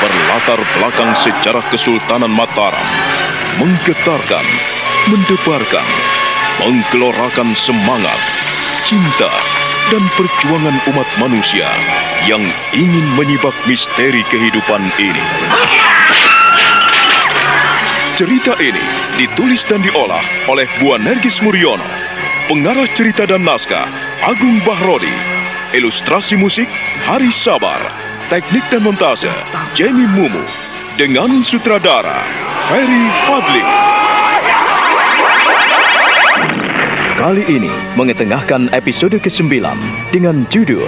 berlatar belakang sejarah Kesultanan Mataram, menggetarkan, mendebarkan, menggelorakan semangat, cinta, dan perjuangan umat manusia yang ingin menyibak misteri kehidupan ini. Cerita ini ditulis dan diolah oleh Bu Nergis Muriono, pengarah cerita dan naskah Agung Bahrodi, ilustrasi musik Haris Sabar, teknik dan montase Jamie Mumu, dengan sutradara Ferry Fadli. Kali ini mengetengahkan episode ke-9 dengan judul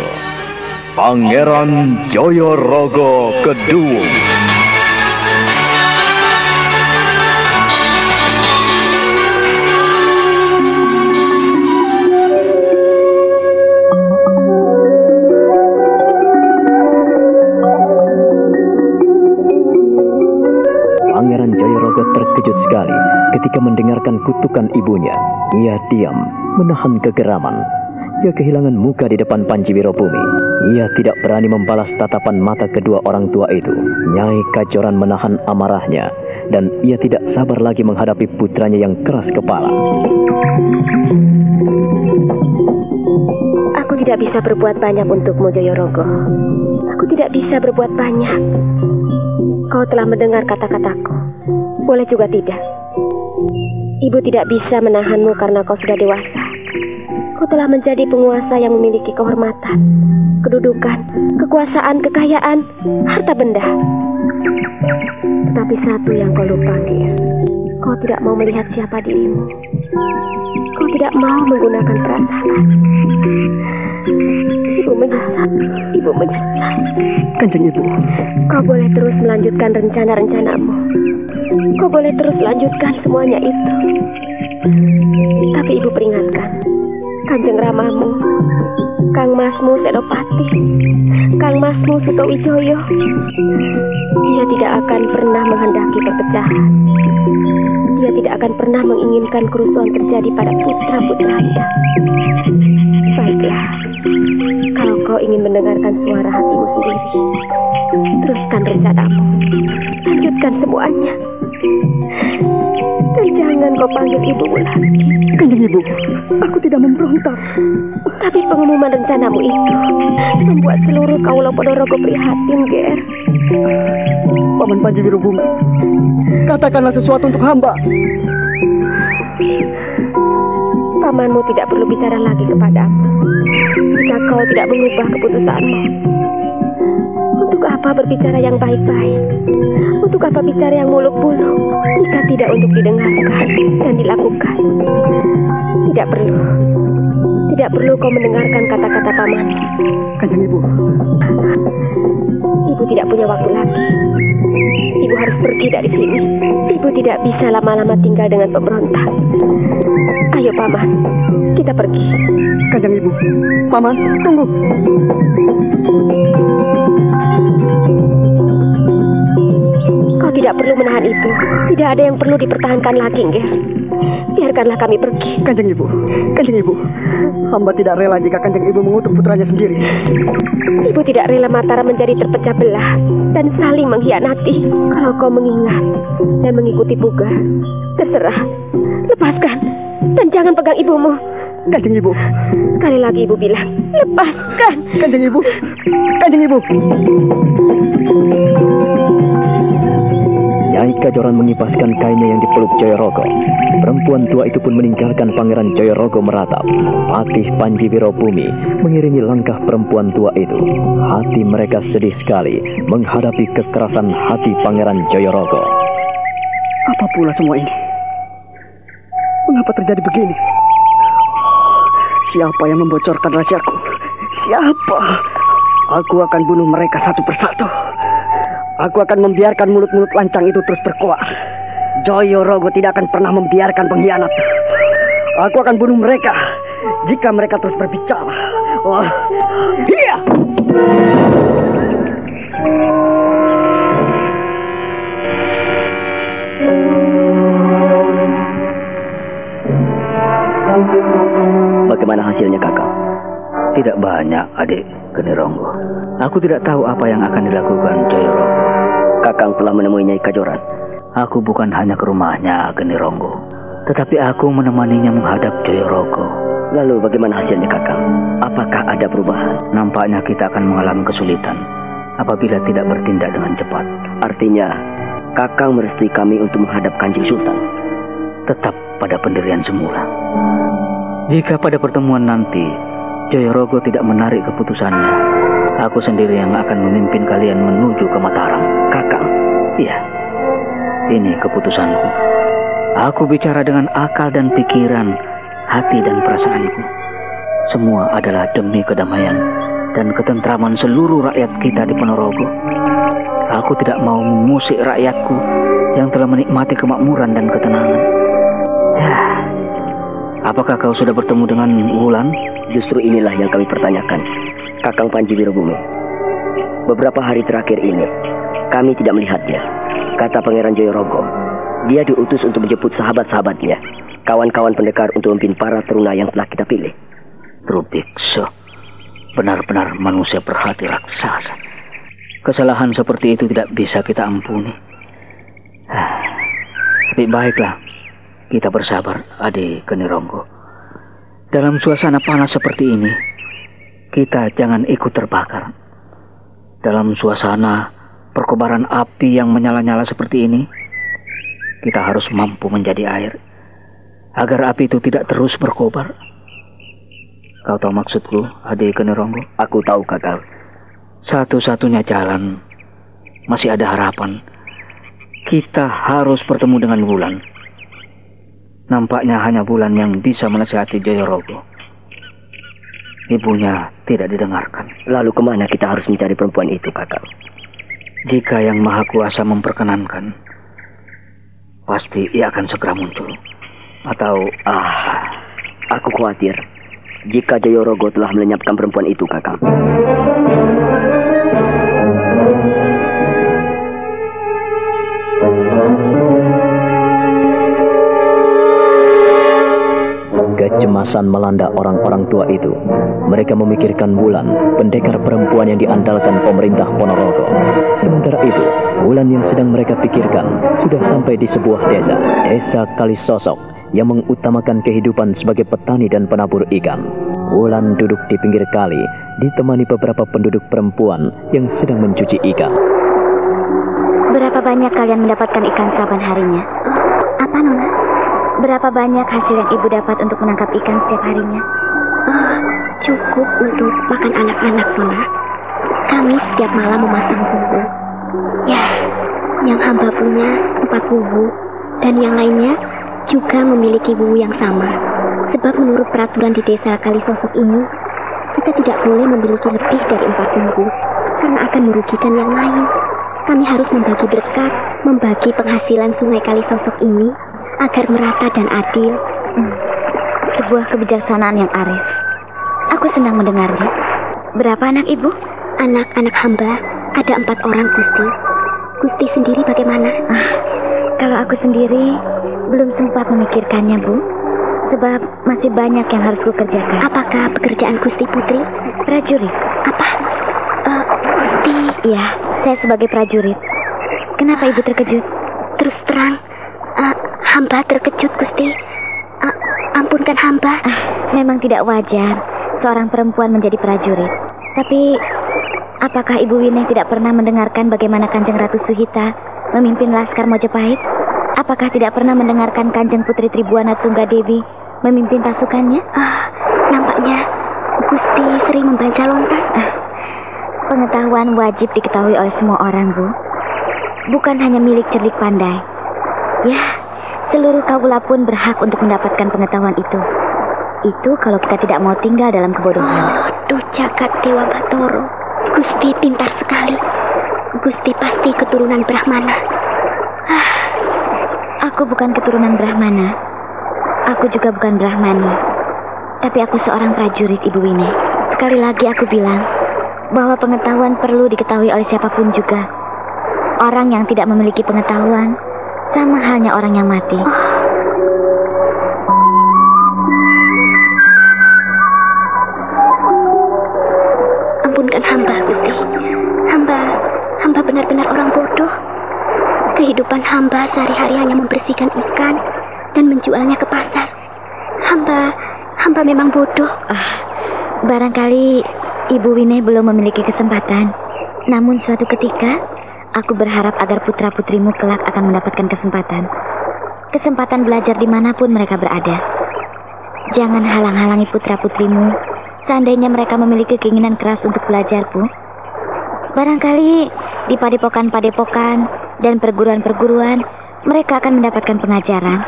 Pangeran Jayorogo Kedhuwung. Pangeran Jayorogo terkejut sekali ketika mendengarkan kutukan ibunya. Ia diam, menahan kegeraman. Ia kehilangan muka di depan Panji Wirobumi. Ia tidak berani membalas tatapan mata kedua orang tua itu. Nyai Kajoran menahan amarahnya, dan ia tidak sabar lagi menghadapi putranya yang keras kepala. Aku tidak bisa berbuat banyak untukmu, Jayorogo. Aku tidak bisa berbuat banyak. Kau telah mendengar kata-kataku. Boleh juga tidak. Ibu tidak bisa menahanmu karena kau sudah dewasa. Kau telah menjadi penguasa yang memiliki kehormatan, kedudukan, kekuasaan, kekayaan, harta benda. Tetapi satu yang kau lupa, Gir. Kau tidak mau melihat siapa dirimu. Kau tidak mau menggunakan perasaan. Ibu menyesal. Ibu menyesal. Kanjeng Ibu, kau boleh terus melanjutkan rencana-rencanamu. Kau boleh terus lanjutkan semuanya itu. Tapi ibu peringatkan, Kanjeng Ramamu, Kang Masmu Senopati, Kang Masmu Sutowijoyo, dia tidak akan pernah menghendaki perpecahan. Dia tidak akan pernah menginginkan kerusuhan terjadi pada putra-putranya. Baiklah, kalau kau ingin mendengarkan suara hatimu sendiri, teruskan rencanamu. Lanjutkan semuanya. Dan jangan kau panggil ibumu lagi. Kanjeng Ibu, aku tidak memberontak. Tapi pengumuman rencanamu itu membuat seluruh Kaulo Ponorogo prihatin, Ger. Paman Panji Wirobumi, katakanlah sesuatu untuk hamba. Pamanmu tidak perlu bicara lagi kepadamu jika kau tidak mengubah keputusanmu. Untuk apa berbicara yang baik-baik? Untuk apa bicara yang muluk-muluk jika tidak untuk didengarkan dan dilakukan? Tidak perlu. Tidak perlu kau mendengarkan kata-kata paman. Kanjeng Ibu, Ibu tidak punya waktu lagi. Ibu harus pergi dari sini. Ibu tidak bisa lama-lama tinggal dengan pemberontak. Ayo paman, kita pergi. Kanjeng Ibu, paman, tunggu. Kau tidak perlu menahan ibu. Tidak ada yang perlu dipertahankan lagi, Ger. Biarkanlah kami pergi. Kanjeng Ibu, hamba tidak rela jika Kanjeng Ibu mengutuk putranya sendiri. Ibu tidak rela Mataram menjadi terpecah belah dan saling mengkhianati. Kalau kau mengingat dan mengikuti Pugar, terserah. Lepaskan dan jangan pegang ibumu. Kanjeng Ibu, sekali lagi ibu bilang, lepaskan. Kanjeng Ibu, Kanjeng Ibu. Nyai Kajoran mengipaskan kainnya yang dipeluk Jayorogo. Perempuan tua itu pun meninggalkan Pangeran Jayorogo meratap. Patih Panji Wirobumi mengiringi langkah perempuan tua itu. Hati mereka sedih sekali menghadapi kekerasan hati Pangeran Jayorogo. Apa pula semua ini? Mengapa terjadi begini? Siapa yang membocorkan rahasiaku? Siapa? Aku akan bunuh mereka satu persatu. Aku akan membiarkan mulut-mulut lancang itu terus berkoar. Jayorogo tidak akan pernah membiarkan pengkhianat. Aku akan bunuh mereka jika mereka terus berbicara. Wah, iya. Bagaimana hasilnya, Kakak? Tidak banyak, adik Genironggo. Aku tidak tahu apa yang akan dilakukan Jayorogo. Kakang telah menemui Nyai Kajoran? Aku bukan hanya ke rumahnya, Genironggo, tetapi aku menemaninya menghadap Joyorogo. Lalu bagaimana hasilnya, Kakang? Apakah ada perubahan? Nampaknya kita akan mengalami kesulitan apabila tidak bertindak dengan cepat. Artinya, Kakang merestui kami untuk menghadap Kanjeng Sultan? Tetap pada pendirian semula. Jika pada pertemuan nanti Joyorogo tidak menarik keputusannya, aku sendiri yang akan memimpin kalian menuju ke Mataram. Kakang? Iya, ini keputusanku. Aku bicara dengan akal dan pikiran, hati dan perasaanku. Semua adalah demi kedamaian dan ketentraman seluruh rakyat kita di Ponorogo. Aku tidak mau mengusik rakyatku yang telah menikmati kemakmuran dan ketenangan. Ya, apakah kau sudah bertemu dengan Wulan? Justru inilah yang kami pertanyakan, Kakang Panji Wirobumi. Beberapa hari terakhir ini, kami tidak melihatnya. Kata Pangeran Joyorogo, dia diutus untuk menjemput sahabat-sahabatnya, kawan-kawan pendekar untuk memimpin para teruna yang telah kita pilih. Drubikso, benar-benar manusia berhati raksasa. Kesalahan seperti itu tidak bisa kita ampuni. Tapi baiklah, kita bersabar, Adi Genironggo. Dalam suasana panas seperti ini, kita jangan ikut terbakar. Dalam suasana perkobaran api yang menyala-nyala seperti ini, kita harus mampu menjadi air, agar api itu tidak terus berkobar. Kau tahu maksudku, Adi Genironggo? Aku tahu, Kakang. Satu-satunya jalan, masih ada harapan. Kita harus bertemu dengan Wulan. Nampaknya hanya Wulan yang bisa menasihati Joyorogo. Ibunya tidak didengarkan. Lalu kemana kita harus mencari perempuan itu, Kakang? Jika Yang Maha Kuasa memperkenankan, pasti ia akan segera muncul. Atau aku khawatir jika Joyorogo telah melenyapkan perempuan itu, Kakang. Kecemasan melanda orang-orang tua itu. Mereka memikirkan Wulan, pendekar perempuan yang diandalkan pemerintah Ponorogo. Sementara itu, Wulan yang sedang mereka pikirkan sudah sampai di sebuah desa, Desa Kalisosok, yang mengutamakan kehidupan sebagai petani dan penabur ikan. Wulan duduk di pinggir kali, ditemani beberapa penduduk perempuan yang sedang mencuci ikan. Berapa banyak kalian mendapatkan ikan saban harinya? Apa, Nona? Berapa banyak hasil yang ibu dapat untuk menangkap ikan setiap harinya? Cukup untuk makan anak-anak, Nona. Kami setiap malam memasang bubu. Ya, yang hamba punya 4 bubu, dan yang lainnya juga memiliki bubu yang sama. Sebab menurut peraturan di desa Kalisosok ini, kita tidak boleh memiliki lebih dari 4 bubu, karena akan merugikan yang lain. Kami harus membagi berkat, membagi penghasilan sungai Kalisosok ini agar merata dan adil. Sebuah kebijaksanaan yang arif. Aku senang mendengarnya. Berapa anak ibu? Anak-anak hamba ada 4 orang, Gusti. Gusti sendiri bagaimana? Kalau aku sendiri belum sempat memikirkannya, Bu. Sebab masih banyak yang harus kukerjakan. Apakah pekerjaan Gusti Putri? Prajurit. Apa? Gusti. Iya, saya sebagai prajurit. Kenapa ibu terkejut? Terus terang, hamba terkejut, Gusti. Ampunkan hamba. Memang tidak wajar seorang perempuan menjadi prajurit. Tapi, apakah Ibu Wineh tidak pernah mendengarkan bagaimana Kanjeng Ratu Suhita memimpin Laskar Mojopahit? Apakah tidak pernah mendengarkan Kanjeng Putri Tribuana Tunggadewi memimpin pasukannya? Nampaknya Gusti sering membaca lontar. Pengetahuan wajib diketahui oleh semua orang, Bu. Bukan hanya milik cerdik pandai. Ya, seluruh kaula pun berhak untuk mendapatkan pengetahuan itu. Itu kalau kita tidak mau tinggal dalam kebodohan. Duh, jagat Dewa Batoro. Gusti pintar sekali. Gusti pasti keturunan Brahmana. Aku bukan keturunan Brahmana. Aku juga bukan Brahmani. Tapi aku seorang prajurit, Ibu Wineh. Sekali lagi aku bilang bahwa pengetahuan perlu diketahui oleh siapapun juga. Orang yang tidak memiliki pengetahuan sama halnya orang yang mati. Ampunkan hamba, Gusti. Hamba benar-benar orang bodoh. Kehidupan hamba sehari-hari hanya membersihkan ikan dan menjualnya ke pasar. Hamba memang bodoh. Barangkali Ibu Wineh belum memiliki kesempatan. Namun suatu ketika, aku berharap agar putra-putrimu kelak akan mendapatkan kesempatan. Kesempatan belajar dimanapun mereka berada. Jangan halang-halangi putra-putrimu seandainya mereka memiliki keinginan keras untuk belajar, Bu. Barangkali di padepokan-padepokan dan perguruan-perguruan mereka akan mendapatkan pengajaran.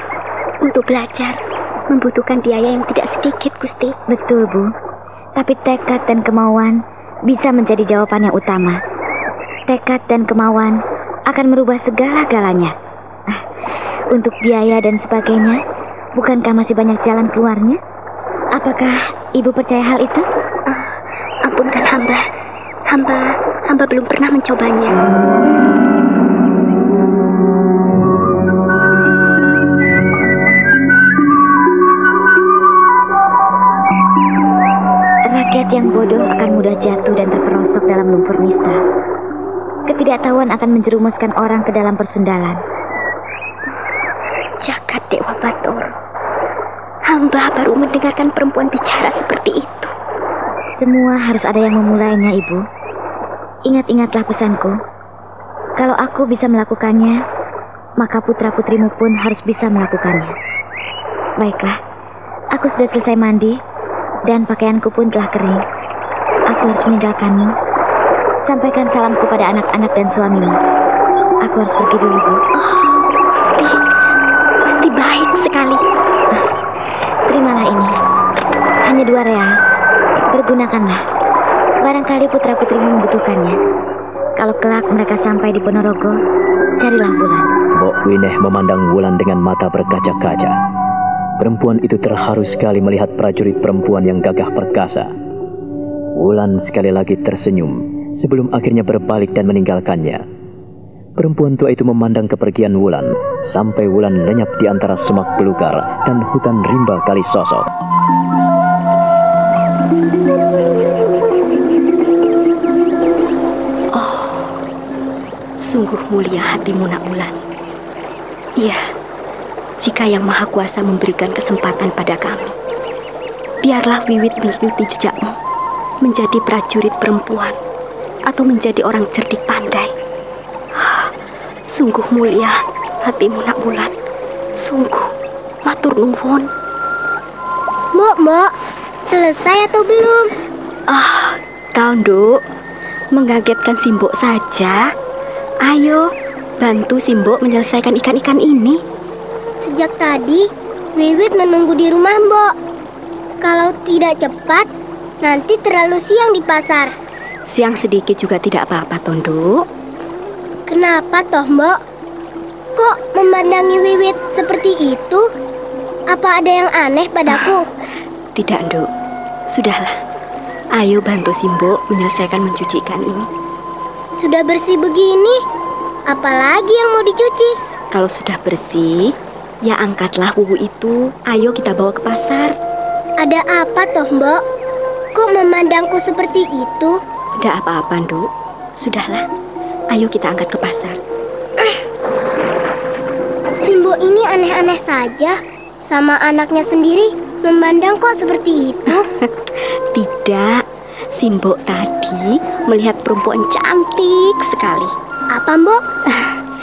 Untuk belajar membutuhkan biaya yang tidak sedikit, Gusti. Betul, Bu. Tapi tekad dan kemauan bisa menjadi jawaban yang utama. Tekad dan kemauan akan merubah segala-galanya. Untuk biaya dan sebagainya, bukankah masih banyak jalan keluarnya? Apakah Ibu percaya hal itu? Ampunkan hamba belum pernah mencobanya. Rakyat yang bodoh akan mudah jatuh dan terperosok dalam lumpur nista. Ketidaktahuan akan menjerumuskan orang ke dalam persundalan. Jagat Dewa Batara, hamba baru mendengarkan perempuan bicara seperti itu. Semua harus ada yang memulainya, Ibu. Ingat-ingatlah pesanku. Kalau aku bisa melakukannya, maka putra-putrimu pun harus bisa melakukannya. Baiklah, aku sudah selesai mandi dan pakaianku pun telah kering. Aku harus meninggalkanmu. Sampaikan salamku pada anak-anak dan suamimu. Aku harus pergi dulu, Bu. Gusti baik sekali. Terimalah ini. Hanya 2 real. Pergunakanlah. Barangkali putra-putrimu membutuhkannya. Kalau kelak mereka sampai di Ponorogo, carilah Wulan. Mbok Wineh memandang Wulan dengan mata berkaca-kaca. Perempuan itu terharu sekali melihat prajurit perempuan yang gagah perkasa. Wulan sekali lagi tersenyum sebelum akhirnya berbalik dan meninggalkannya. Perempuan tua itu memandang kepergian Wulan sampai Wulan lenyap di antara semak belukar dan hutan rimba Kalisosok. Sungguh mulia hatimu, Nak Wulan. Iya, jika Yang Maha Kuasa memberikan kesempatan pada kami, biarlah Wiwit mengikuti jejakmu, menjadi prajurit perempuan atau menjadi orang cerdik pandai. Sungguh mulia hatimu, Nak Wulan. Sungguh, matur nuwun. Mbok, selesai atau belum? Kau, Nduk, mengagetkan Simbok saja. Ayo, bantu Simbok menyelesaikan ikan-ikan ini. Sejak tadi, Wiwit menunggu di rumah Mbok. Kalau tidak cepat, nanti terlalu siang di pasar. Siang sedikit juga tidak apa-apa, Tonduk. Kenapa toh, Mbok? Kok memandangi Wiwit seperti itu? Apa ada yang aneh padaku? Tidak, Nduk. Sudahlah. Ayo bantu Simbok menyelesaikan mencuci ikan ini. Sudah bersih begini, apalagi yang mau dicuci? Kalau sudah bersih, ya angkatlah wuwu itu. Ayo kita bawa ke pasar. Ada apa toh, Mbok? Kok memandangku seperti itu? Tidak apa-apa, Nduk. Sudahlah. Ayo kita angkat ke pasar. Simbok ini aneh-aneh saja. Sama anaknya sendiri memandang kok seperti itu. Tidak. Simbok tadi melihat perempuan cantik sekali. Apa, Mbok?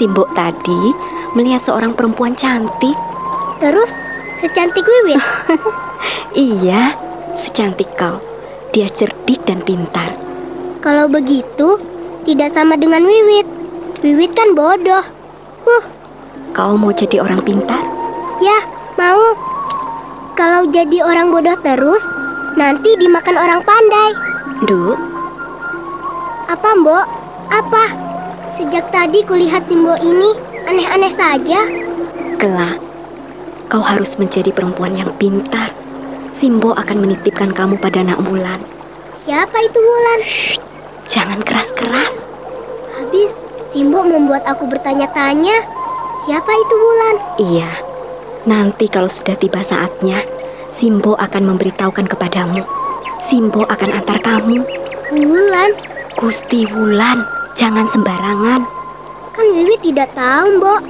Simbok tadi melihat seorang perempuan cantik. Terus secantik Wiwit? Iya, secantik kau. Dia cerdik dan pintar. Kalau begitu, tidak sama dengan Wiwit. Wiwit kan bodoh. Kau mau jadi orang pintar? Ya, mau. Kalau jadi orang bodoh terus, nanti dimakan orang pandai. Nduk. Apa, Mbok? Apa? Sejak tadi kulihat Simbok ini aneh-aneh saja. Kelak, kau harus menjadi perempuan yang pintar. Simbok akan menitipkan kamu pada Nak Wulan. Siapa itu Wulan? Shh, jangan keras-keras. Habis, Simbok membuat aku bertanya-tanya. Siapa itu Wulan? Iya, nanti kalau sudah tiba saatnya, Simbok akan memberitahukan kepadamu. Simbok akan antar kamu. Wulan? Gusti Wulan, jangan sembarangan. Kan Wiwit tidak tahu, Mbok.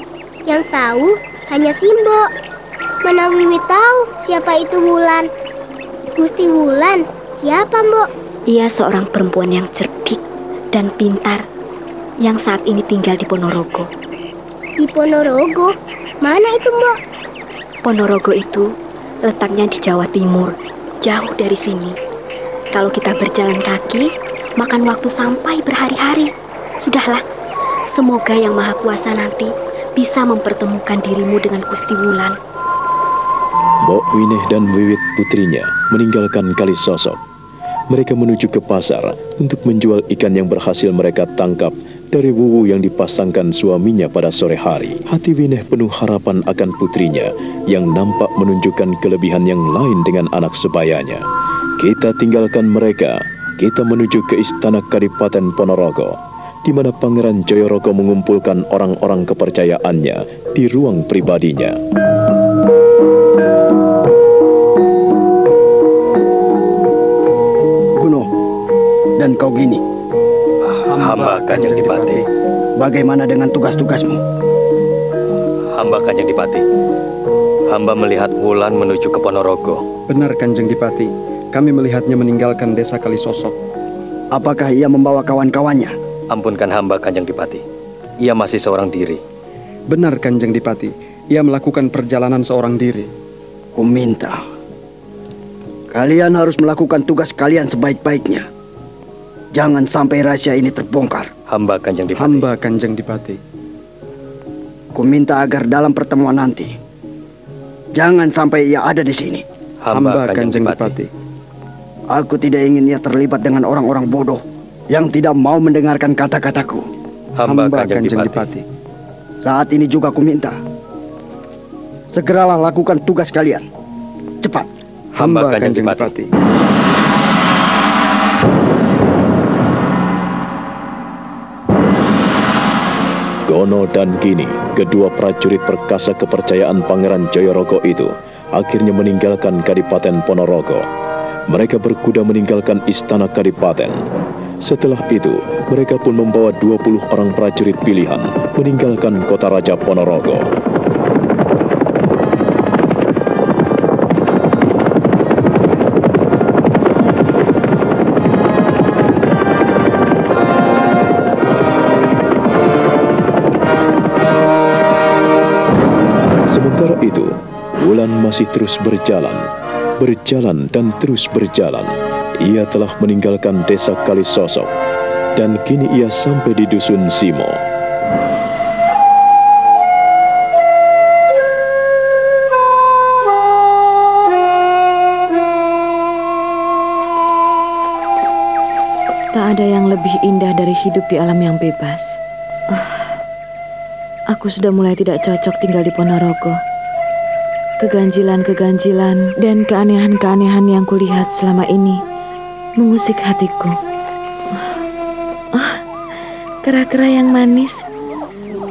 Yang tahu hanya Simbo. Mana Wiwit tahu siapa itu Wulan? Gusti Wulan, siapa, Mbok? Ia seorang perempuan yang cerdik dan pintar yang saat ini tinggal di Ponorogo. Di Ponorogo? Mana itu, Mbok? Ponorogo itu letaknya di Jawa Timur, jauh dari sini. Kalau kita berjalan kaki, makan waktu sampai berhari-hari. Sudahlah, semoga Yang Maha Kuasa nanti bisa mempertemukan dirimu dengan Gusti Wulan. Mbok Wineh dan Wiwit putrinya meninggalkan Kalisosok. Mereka menuju ke pasar untuk menjual ikan yang berhasil mereka tangkap dari wuwu yang dipasangkan suaminya pada sore hari. Hati Wineh penuh harapan akan putrinya yang nampak menunjukkan kelebihan yang lain dengan anak sebayanya. Kita tinggalkan mereka, kita menuju ke istana Kadipaten Ponorogo, di mana Pangeran Jayorogo mengumpulkan orang-orang kepercayaannya di ruang pribadinya. Kuno, dan kau Gini. Hamba Kanjeng Dipati. Bagaimana dengan tugas-tugasmu? Hamba Kanjeng Dipati. Hamba melihat Wulan menuju ke Ponorogo. Benar Kanjeng Dipati, kami melihatnya meninggalkan desa Kalisosok. Apakah ia membawa kawan-kawannya? Ampunkan hamba Kanjeng Dipati. Ia masih seorang diri. Benar Kanjeng Dipati, ia melakukan perjalanan seorang diri. Kuminta, kalian harus melakukan tugas kalian sebaik-baiknya. Jangan sampai rahasia ini terbongkar. Hamba Kanjeng Dipati. Hamba Kanjeng Dipati. Kuminta agar dalam pertemuan nanti, jangan sampai ia ada di sini. Hamba Kanjeng Dipati. Aku tidak ingin ia terlibat dengan orang-orang bodoh yang tidak mau mendengarkan kata-kataku. Hamba Kanjeng Dipati. Saat ini juga kuminta, segeralah lakukan tugas kalian. Cepat. Hamba Kanjeng Dipati. Gono dan Gini, kedua prajurit perkasa kepercayaan Pangeran Jayorogo itu, akhirnya meninggalkan Kadipaten Ponorogo. Mereka berkuda meninggalkan istana Kadipaten. Setelah itu, mereka pun membawa 20 orang prajurit pilihan meninggalkan kota Raja Ponorogo. Sementara itu, Wulan masih terus berjalan dan terus berjalan. Ia telah meninggalkan desa Kalisosok, dan kini ia sampai di dusun Simo. Tak ada yang lebih indah dari hidup di alam yang bebas. Aku sudah mulai tidak cocok tinggal di Ponorogo. Keganjilan-keganjilan dan keanehan-keanehan yang kulihat selama ini mengusik hatiku. Kera-kera yang manis.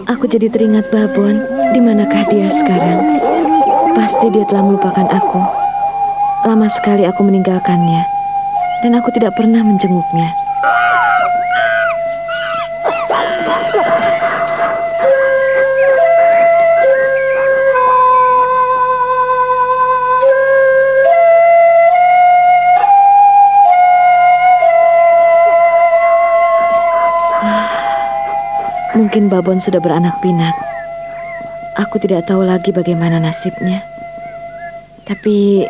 Aku jadi teringat Babon. Di manakah dia sekarang? Pasti dia telah melupakan aku. Lama sekali aku meninggalkannya, dan aku tidak pernah menjenguknya. Mungkin Babon sudah beranak pinak. Aku tidak tahu lagi bagaimana nasibnya. Tapi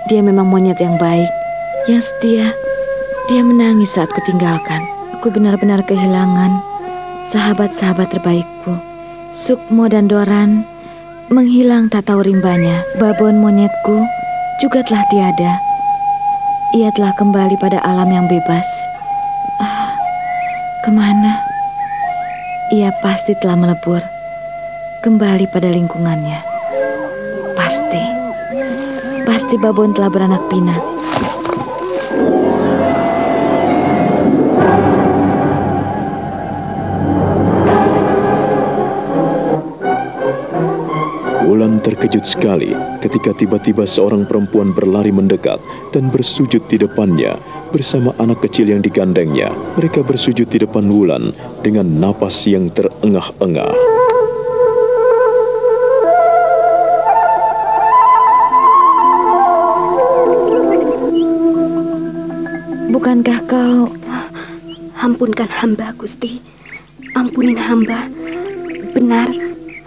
dia memang monyet yang baik, yang setia. Dia menangis saat kutinggalkan. Aku benar-benar kehilangan sahabat-sahabat terbaikku. Sukmo dan Doran menghilang tak tahu rimbanya. Babon monyetku juga telah tiada. Ia telah kembali pada alam yang bebas. Kemana? Ia pasti telah melebur kembali pada lingkungannya. Pasti Babon telah beranak pinak. Wulan Wulan terkejut sekali ketika tiba-tiba seorang perempuan berlari mendekat dan bersujud di depannya bersama anak kecil yang digandengnya. Mereka bersujud di depan Wulan dengan napas yang terengah-engah. Bukankah kau... Ampunkan hamba, Gusti. Ampunin hamba. Benar,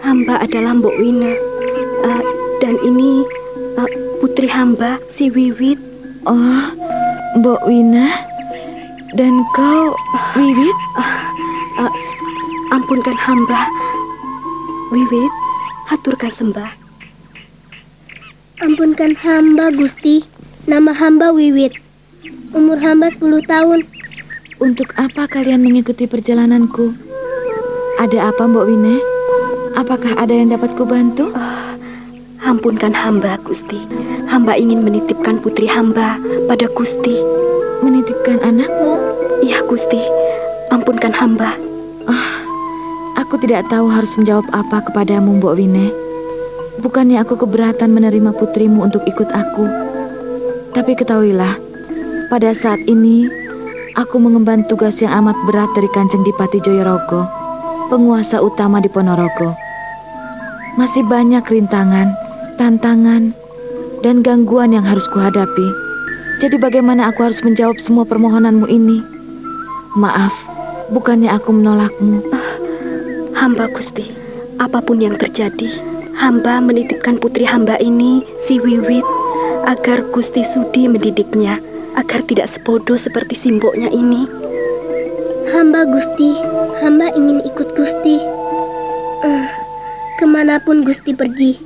hamba adalah Mbok Wine. Dan ini putri hamba, si Wiwit. Oh, Mbok Wina? Dan kau, Wiwit? Ampunkan hamba. Wiwit, haturkan sembah. Ampunkan hamba, Gusti. Nama hamba Wiwit. Umur hamba 10 tahun. Untuk apa kalian mengikuti perjalananku? Ada apa, Mbok Wine? Apakah ada yang dapat kubantu? Ampunkan hamba, Gusti. Hamba ingin menitipkan putri hamba pada Gusti. Menitipkan anakmu? Iya, Gusti. Ampunkan hamba. Aku tidak tahu harus menjawab apa kepadamu, Mbok Wine. Bukannya aku keberatan menerima putrimu untuk ikut aku. Tapi ketahuilah, pada saat ini aku mengemban tugas yang amat berat dari Kanjeng Dipati Jayorogo, penguasa utama di Ponorogo. Masih banyak rintangan, tantangan, dan gangguan yang harus kuhadapi. Jadi bagaimana aku harus menjawab semua permohonanmu ini? Maaf, bukannya aku menolakmu. Hamba, Gusti, apapun yang terjadi, hamba menitipkan putri hamba ini, si Wiwit, agar Gusti sudi mendidiknya, agar tidak sebodoh seperti simboknya ini. Hamba, Gusti. Hamba ingin ikut Gusti. Kemanapun Gusti pergi,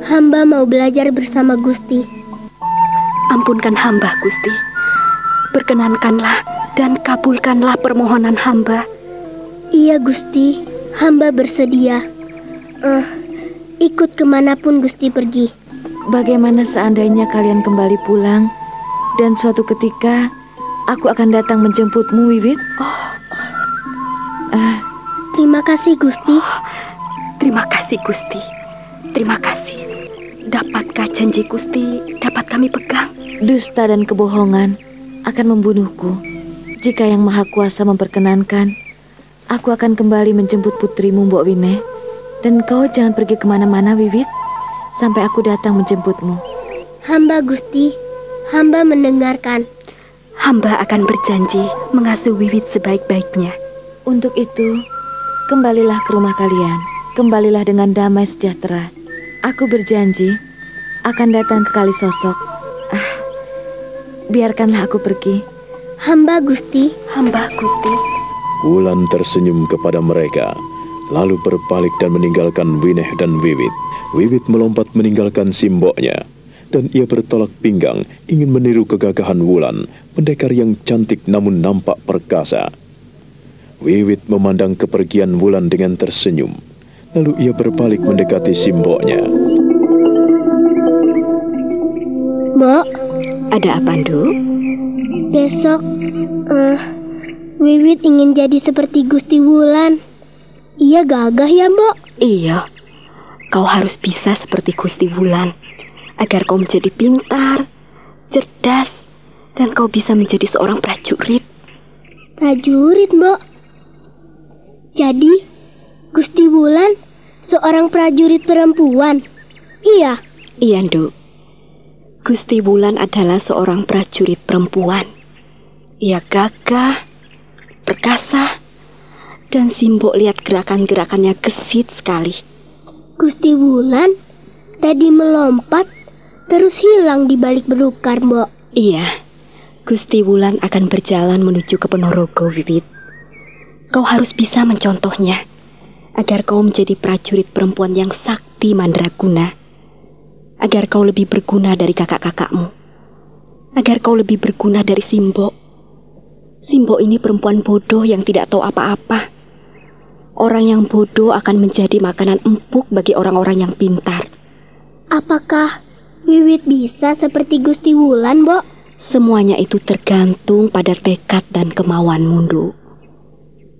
hamba mau belajar bersama Gusti. Ampunkan hamba, Gusti. Perkenankanlah dan kabulkanlah permohonan hamba. Iya, Gusti. Hamba bersedia. Ikut kemanapun Gusti pergi. Bagaimana seandainya kalian kembali pulang dan suatu ketika aku akan datang menjemputmu, Wiwit? Terima kasih, Gusti. Terima kasih, Gusti. Terima kasih. Dapatkah janji Gusti dapat kami pegang? Dusta dan kebohongan akan membunuhku. Jika Yang Maha Kuasa memperkenankan, aku akan kembali menjemput putrimu, Mbok Wine. Dan kau jangan pergi kemana-mana, Wiwit, sampai aku datang menjemputmu. Hamba, Gusti. Hamba mendengarkan. Hamba akan berjanji mengasuh Wiwit sebaik-baiknya. Untuk itu, kembalilah ke rumah kalian. Kembalilah dengan damai sejahtera. Aku berjanji akan datang ke Kalisosok. Biarkanlah aku pergi. Hamba, Gusti. Hamba, Gusti. Wulan tersenyum kepada mereka, lalu berbalik dan meninggalkan Wineh dan Wiwit. Wiwit melompat meninggalkan simboknya, dan ia bertolak pinggang ingin meniru kegagahan Wulan, pendekar yang cantik namun nampak perkasa. Wiwit memandang kepergian Wulan dengan tersenyum, lalu ia berbalik mendekati simboknya. Mbok, ada apa, Nduk? Besok, Wiwit ingin jadi seperti Gusti Wulan. Iya gagah ya, Mbok? Iya, kau harus bisa seperti Gusti Wulan, agar kau menjadi pintar, cerdas, dan kau bisa menjadi seorang prajurit. Prajurit, Mbok? Jadi, Gusti Wulan seorang prajurit perempuan? Iya? Iya, Nduk. Gusti Wulan adalah seorang prajurit perempuan. Ia gagah, perkasa, dan simbok lihat gerakan-gerakannya gesit sekali. Gusti Wulan tadi melompat, terus hilang di balik belukar, Mbok. Iya, Gusti Wulan akan berjalan menuju ke Ponorogo, Wiwit. Kau harus bisa mencontohnya, agar kau menjadi prajurit perempuan yang sakti mandraguna. Agar kau lebih berguna dari kakak-kakakmu. Agar kau lebih berguna dari Simbok. Simbok ini perempuan bodoh yang tidak tahu apa-apa. Orang yang bodoh akan menjadi makanan empuk bagi orang-orang yang pintar. Apakah Wiwit bisa seperti Gusti Wulan, Mbok? Semuanya itu tergantung pada tekad dan kemauanmu, Nduk.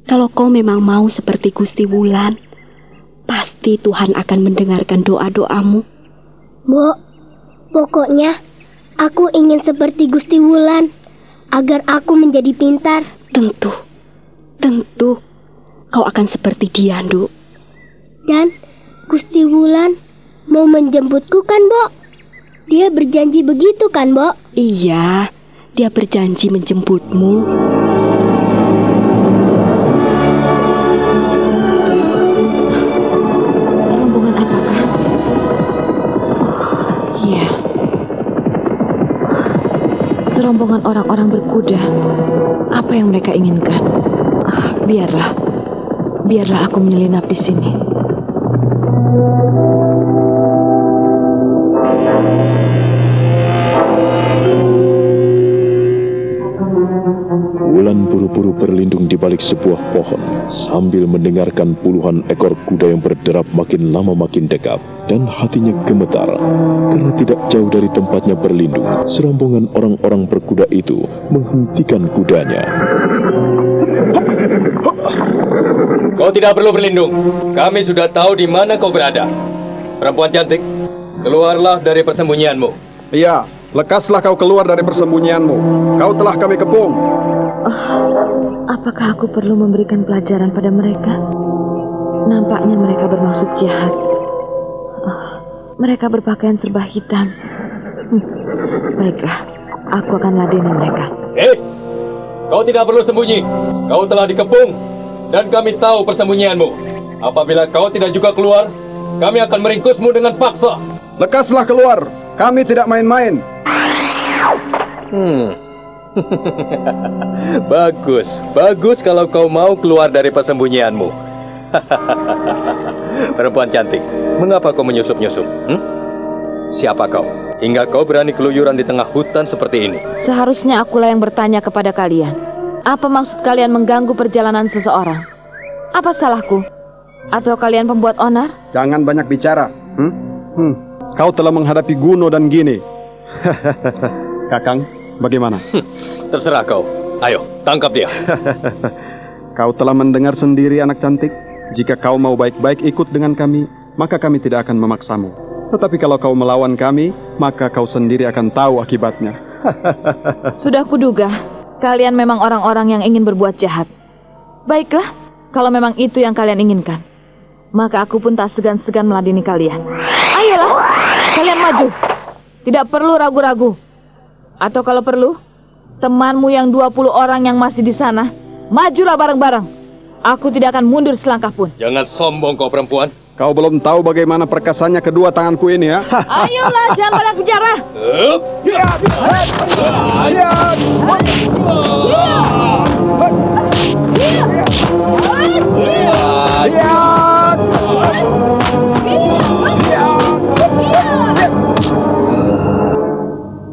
Kalau kau memang mau seperti Gusti Wulan, pasti Tuhan akan mendengarkan doa-doamu. Mbok, pokoknya aku ingin seperti Gusti Wulan agar aku menjadi pintar. Tentu kau akan seperti dia, Nduk. Dan Gusti Wulan mau menjemputku kan, Mbok? Dia berjanji begitu kan, Mbok? Iya, dia berjanji menjemputmu. Rombongan apakah? Iya. Serombongan orang-orang berkuda. Apa yang mereka inginkan? Biarlah aku menyelinap di sini. Wulan buru-buru berlindung di balik sebuah pohon sambil mendengarkan puluhan ekor kuda yang berderap makin lama makin dekat, dan hatinya gemetar karena tidak jauh dari tempatnya berlindung, serombongan orang-orang berkuda itu menghentikan kudanya. Kau tidak perlu berlindung. Kami sudah tahu di mana kau berada. Perempuan cantik, keluarlah dari persembunyianmu. Iya, lekaslah kau keluar dari persembunyianmu. Kau telah kami kepung. Apakah aku perlu memberikan pelajaran pada mereka? Nampaknya mereka bermaksud jahat. Mereka berpakaian serba hitam. Baiklah, aku akan ladeni mereka. Kau tidak perlu sembunyi. Kau telah dikepung dan kami tahu persembunyianmu. Apabila kau tidak juga keluar, kami akan meringkusmu dengan paksa. Lekaslah keluar. Kami tidak main-main. Bagus kalau kau mau keluar dari persembunyianmu. Perempuan cantik, mengapa kau menyusup-nyusup? Siapa kau? Hingga kau berani keluyuran di tengah hutan seperti ini. Seharusnya akulah yang bertanya kepada kalian. Apa maksud kalian mengganggu perjalanan seseorang? Apa salahku? Atau kalian pembuat onar? Jangan banyak bicara. Kau telah menghadapi Guno dan Gini. Kakang, bagaimana? Terserah kau. Ayo, tangkap dia. Kau telah mendengar sendiri, anak cantik. Jika kau mau baik-baik ikut dengan kami, maka kami tidak akan memaksamu. Tetapi kalau kau melawan kami, maka kau sendiri akan tahu akibatnya. Sudah kuduga, kalian memang orang-orang yang ingin berbuat jahat. Baiklah, kalau memang itu yang kalian inginkan, maka aku pun tak segan-segan meladeni kalian. Ayolah, kalian maju. Tidak perlu ragu-ragu. Atau kalau perlu, temanmu yang 20 orang yang masih di sana, majulah bareng-bareng. Aku tidak akan mundur selangkah pun. Jangan sombong kau perempuan. Kau belum tahu bagaimana perkasanya kedua tanganku ini ya. Ayolah, jangan banyak bicara.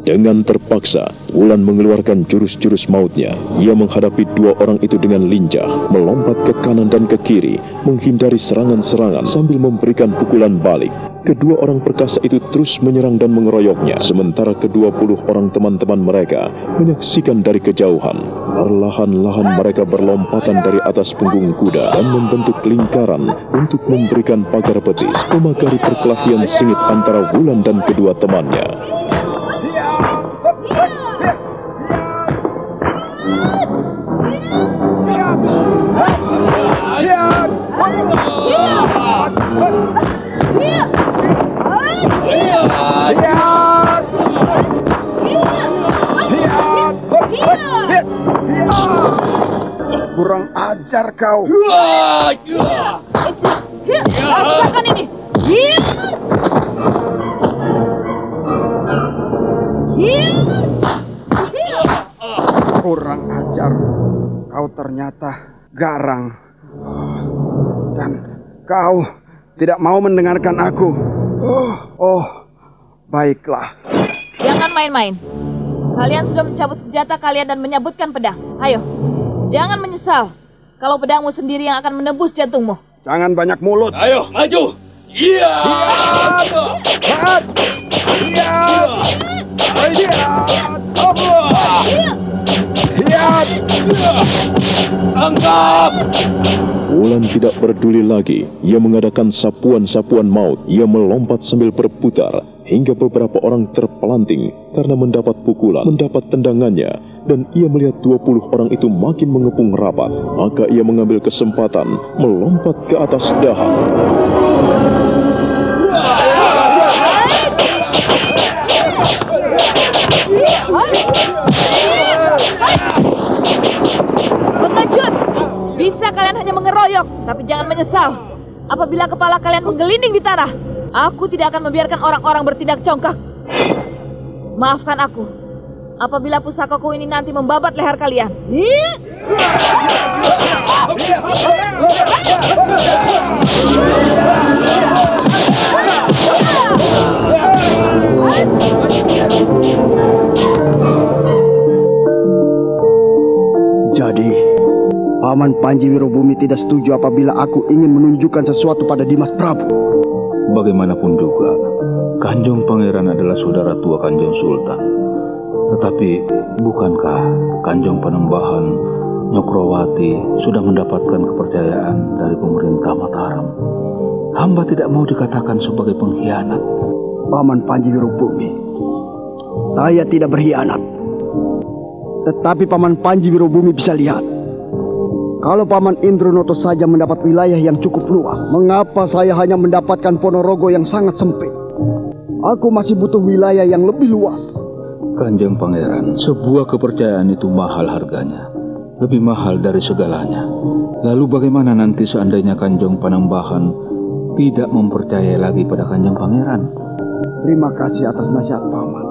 Dengan terpaksa, Wulan mengeluarkan jurus-jurus mautnya. Ia menghadapi dua orang itu dengan lincah, melompat ke kanan dan ke kiri, menghindari serangan-serangan sambil memberikan pukulan balik. Kedua orang perkasa itu terus menyerang dan mengeroyoknya, sementara ke-20 orang teman-teman mereka menyaksikan dari kejauhan. Perlahan-lahan mereka berlompatan dari atas punggung kuda dan membentuk lingkaran untuk memberikan pagar betis, memagari perkelahian sengit antara Wulan dan kedua temannya. Kurang ajar kau. Rasakan ini. Kurang ajar. Kau ternyata garang. Dan kau tidak mau mendengarkan aku. Baiklah. Jangan main-main. Kalian sudah mencabut senjata kalian dan menyabutkan pedang. Ayo, jangan menyesal kalau pedangmu sendiri yang akan menembus jantungmu. Jangan banyak mulut. Ayo, maju. Iya. Tangkap! Wulan tidak peduli lagi. Ia mengadakan sapuan-sapuan maut. Ia melompat sambil berputar hingga beberapa orang terpelanting karena mendapat pukulan, mendapat tendangannya, dan ia melihat 20 orang itu makin mengepung rapat. Maka ia mengambil kesempatan melompat ke atas dahan. Pengecut! Bisa kalian hanya mengeroyok, tapi jangan menyesal. Apabila kepala kalian menggelinding di tanah, aku tidak akan membiarkan orang-orang bertindak congkak. Maafkan aku, apabila pusakaku ini nanti membabat leher kalian. Jadi, Paman Panji Wirobumi tidak setuju apabila aku ingin menunjukkan sesuatu pada Dimas Prabu. Bagaimanapun juga, Kanjeng Pangeran adalah saudara tua Kanjeng Sultan. Tetapi, bukankah Kanjeng Panembahan Nyokrowati sudah mendapatkan kepercayaan dari pemerintah Mataram? Hamba tidak mau dikatakan sebagai pengkhianat. Paman Panji Wirobumi, saya tidak berkhianat. Tetapi Paman Panji Wirobumi bisa lihat, kalau Paman Indronoto saja mendapat wilayah yang cukup luas, mengapa saya hanya mendapatkan Ponorogo yang sangat sempit? Aku masih butuh wilayah yang lebih luas. Kanjeng Pangeran, sebuah kepercayaan itu mahal harganya, lebih mahal dari segalanya. Lalu bagaimana nanti seandainya Kanjeng Panembahan tidak mempercayai lagi pada Kanjeng Pangeran? Terima kasih atas nasihat Paman.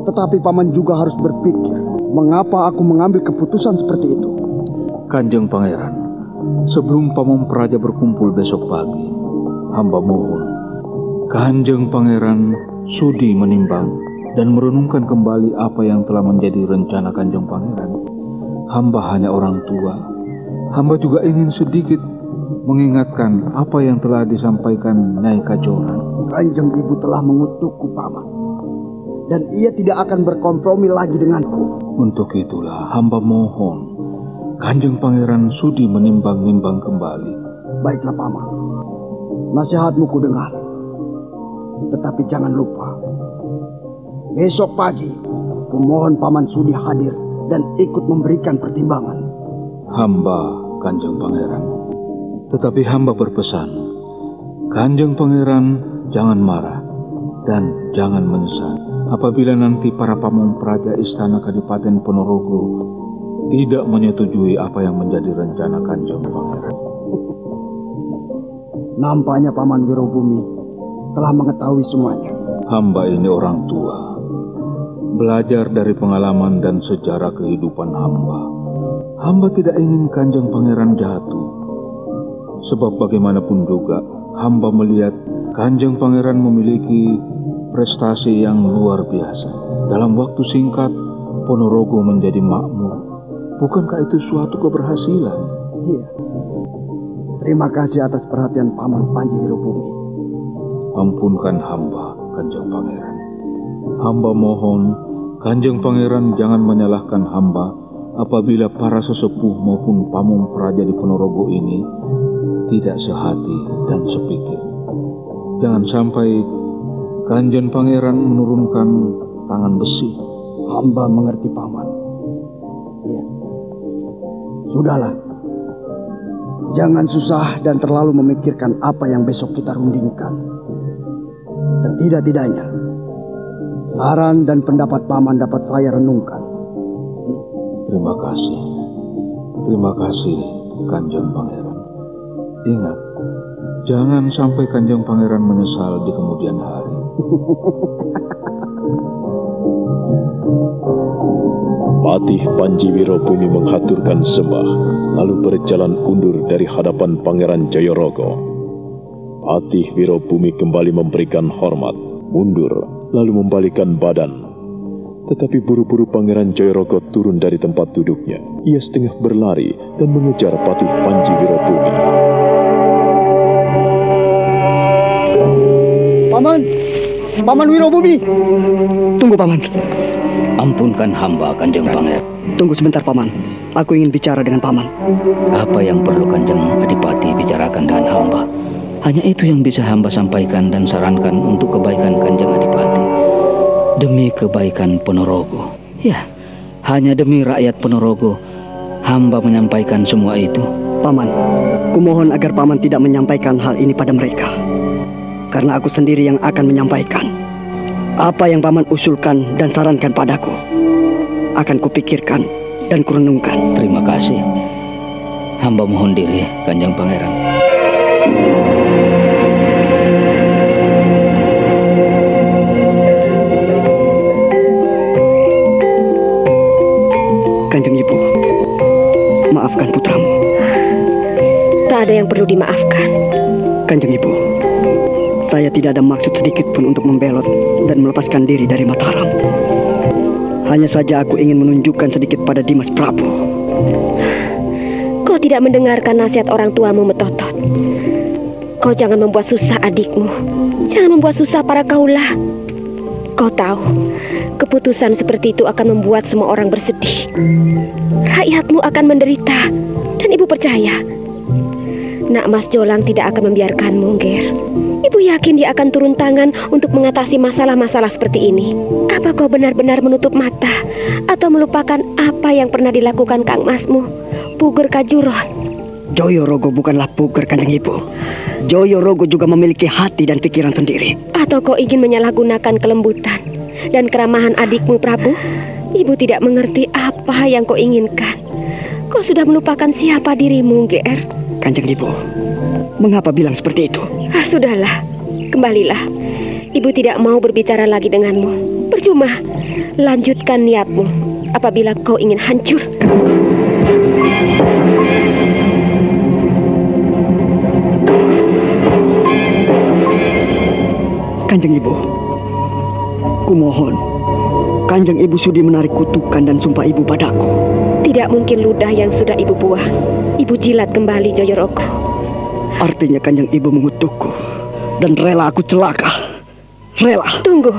Tetapi Paman juga harus berpikir, mengapa aku mengambil keputusan seperti itu? Kanjeng Pangeran, sebelum Pamong Praja berkumpul besok pagi, hamba mohon Kanjeng Pangeran sudi menimbang dan merenungkan kembali apa yang telah menjadi rencana Kanjeng Pangeran. Hamba hanya orang tua. Hamba juga ingin sedikit mengingatkan apa yang telah disampaikan Nyai Kajoran. Kanjeng Ibu telah mengutukku, Paman, dan ia tidak akan berkompromi lagi denganku. Untuk itulah hamba mohon Kanjeng Pangeran sudi menimbang-nimbang kembali. Baiklah, Paman. Nasihatmu ku dengar. Tetapi jangan lupa, besok pagi kumohon Paman sudi hadir dan ikut memberikan pertimbangan. Hamba, Kanjeng Pangeran. Tetapi hamba berpesan, Kanjeng Pangeran jangan marah dan jangan menyesal apabila nanti para pamong praja istana Kadipaten Ponorogo tidak menyetujui apa yang menjadi rencana Kanjeng Pangeran. Nampaknya Paman Wirobumi telah mengetahui semuanya. Hamba ini orang tua, belajar dari pengalaman dan sejarah kehidupan hamba. Hamba tidak ingin Kanjeng Pangeran jatuh. Sebab bagaimanapun juga, hamba melihat Kanjeng Pangeran memiliki prestasi yang luar biasa. Dalam waktu singkat, Ponorogo menjadi makmur. Bukankah itu suatu keberhasilan? Iya. Terima kasih atas perhatian Paman Panji Wirobumi. Ampunkan hamba, Kanjeng Pangeran. Hamba mohon, Kanjeng Pangeran jangan menyalahkan hamba apabila para sesepuh maupun pamong praja di Ponorogo ini tidak sehati dan sepikir. Jangan sampai Kanjeng Pangeran menurunkan tangan besi. Hamba mengerti, Paman. Iya. Sudahlah. Jangan susah dan terlalu memikirkan apa yang besok kita rundingkan. Setidak-tidaknya, saran dan pendapat Paman dapat saya renungkan. Terima kasih. Terima kasih, Kanjeng Pangeran. Ingat, jangan sampai Kanjeng Pangeran menyesal di kemudian hari. Patih Panji Wirobumi menghaturkan sembah, lalu berjalan undur dari hadapan Pangeran Jayorogo. Patih Wirobumi kembali memberikan hormat, mundur, lalu membalikkan badan. Tetapi buru-buru Pangeran Jayorogo turun dari tempat duduknya. Ia setengah berlari dan mengejar Patih Panji Wirobumi. Paman! Paman Wirobumi! Tunggu, Paman. Ampunkan hamba, Kanjeng Pangeran. Tunggu sebentar, Paman. Aku ingin bicara dengan Paman. Apa yang perlu Kanjeng Adipati bicarakan dengan hamba? Hanya itu yang bisa hamba sampaikan dan sarankan untuk kebaikan Kanjeng Adipati. Demi kebaikan Ponorogo. Ya, hanya demi rakyat Ponorogo, hamba menyampaikan semua itu. Paman, kumohon agar Paman tidak menyampaikan hal ini pada mereka. Karena aku sendiri yang akan menyampaikan. Apa yang Paman usulkan dan sarankan padaku akan kupikirkan dan kurenungkan. Terima kasih. Hamba mohon diri, Kanjeng Pangeran. Kanjeng Ibu, maafkan putramu. Tak ada yang perlu dimaafkan. Kanjeng Ibu, saya tidak ada maksud sedikit pun untuk membelot dan melepaskan diri dari Mataram. Hanya saja aku ingin menunjukkan sedikit pada Dimas Prabu. Kau tidak mendengarkan nasihat orang tuamu, Metotot. Kau jangan membuat susah adikmu. Jangan membuat susah para kaulah. Kau tahu, keputusan seperti itu akan membuat semua orang bersedih. Rakyatmu akan menderita. Dan ibu percaya, Nak Mas Jolang tidak akan membiarkanmu, Ger. Ibu yakin dia akan turun tangan untuk mengatasi masalah-masalah seperti ini. Apa kau benar-benar menutup mata atau melupakan apa yang pernah dilakukan Kang Masmu, Puger Kajuron? Joyorogo bukanlah puger, Kanjeng Ibu. Joyorogo juga memiliki hati dan pikiran sendiri. Atau kau ingin menyalahgunakan kelembutan dan keramahan adikmu, Prabu? Ibu tidak mengerti apa yang kau inginkan. Kau sudah melupakan siapa dirimu, Ger. Kanjeng Ibu, mengapa bilang seperti itu? Sudahlah, kembalilah. Ibu tidak mau berbicara lagi denganmu. Percuma. Lanjutkan niatmu apabila kau ingin hancur. Kanjeng Ibu, kumohon, Kanjeng Ibu sudi menarik kutukan dan sumpah Ibu padaku. Tidak mungkin ludah yang sudah Ibu buang Ibu jilat kembali, Joyorogo. Artinya Kanjeng Ibu mengutukku dan rela aku celaka. Rela. Tunggu.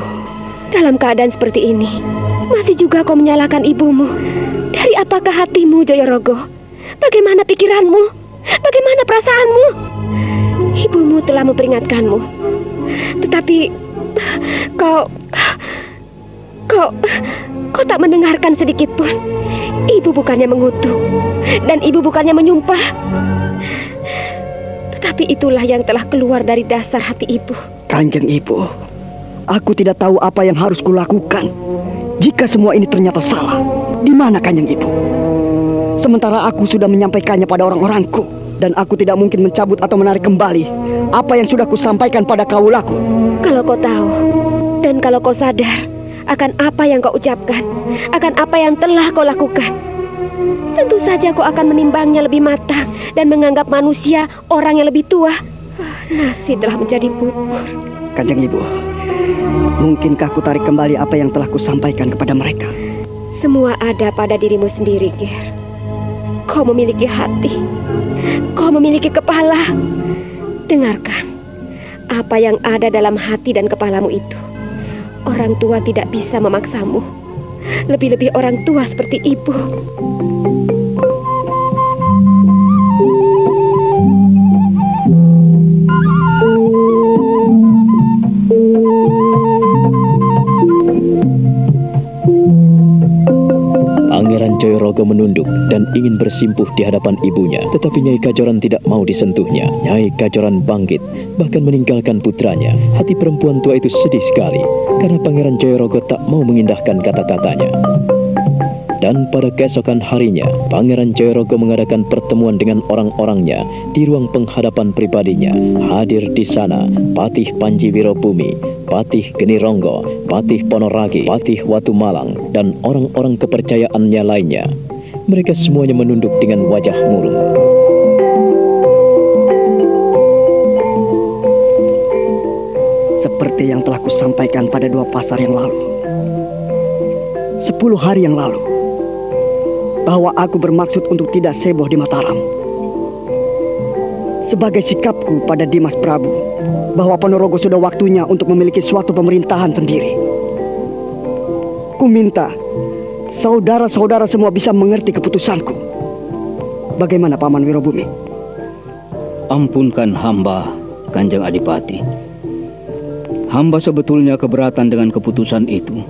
Dalam keadaan seperti ini, masih juga kau menyalahkan ibumu. Dari apakah hatimu, Joyorogo? Bagaimana pikiranmu? Bagaimana perasaanmu? Ibumu telah memperingatkanmu. Tetapi kau tak mendengarkan sedikit pun. Ibu bukannya mengutuk dan ibu bukannya menyumpah. Tetapi itulah yang telah keluar dari dasar hati ibu. Kanjeng Ibu, aku tidak tahu apa yang harus kulakukan. Jika semua ini ternyata salah, di mana Kanjeng Ibu? Sementara aku sudah menyampaikannya pada orang-orangku, dan aku tidak mungkin mencabut atau menarik kembali apa yang sudah kusampaikan pada kaulaku. Kalau kau tahu dan kalau kau sadar akan apa yang kau ucapkan, akan apa yang telah kau lakukan, tentu saja kau akan menimbangnya lebih matang dan menganggap manusia orang yang lebih tua. Nasi telah menjadi bubur. Kanjeng Ibu, mungkinkah ku tarik kembali apa yang telah kusampaikan kepada mereka? Semua ada pada dirimu sendiri, Ger. Kau memiliki hati, kau memiliki kepala. Dengarkan apa yang ada dalam hati dan kepalamu itu. Orang tua tidak bisa memaksamu. Lebih-lebih orang tua seperti ibu. Pangeran Joyorogo menunduk dan ingin bersimpuh di hadapan ibunya, tetapi Nyai Kajoran tidak mau disentuhnya. Nyai Kajoran bangkit, bahkan meninggalkan putranya. Hati perempuan tua itu sedih sekali, karena Pangeran Joyorogo tak mau mengindahkan kata-katanya. Dan pada keesokan harinya, Pangeran Joyorogo mengadakan pertemuan dengan orang-orangnya di ruang penghadapan pribadinya. Hadir di sana Patih Panji Wirobumi, Patih Geni Ronggo, Patih Ponoragi, Patih Watu Malang, dan orang-orang kepercayaannya lainnya. Mereka semuanya menunduk dengan wajah murung. Seperti yang telah kusampaikan pada 2 pasar yang lalu, 10 hari yang lalu, bahwa aku bermaksud untuk tidak seboh di Mataram. Sebagai sikapku pada Dimas Prabu, bahwa Ponorogo sudah waktunya untuk memiliki suatu pemerintahan sendiri. Aku minta saudara-saudara semua bisa mengerti keputusanku. Bagaimana Paman Wirobumi? Ampunkan hamba, Kanjeng Adipati. Hamba sebetulnya keberatan dengan keputusan itu.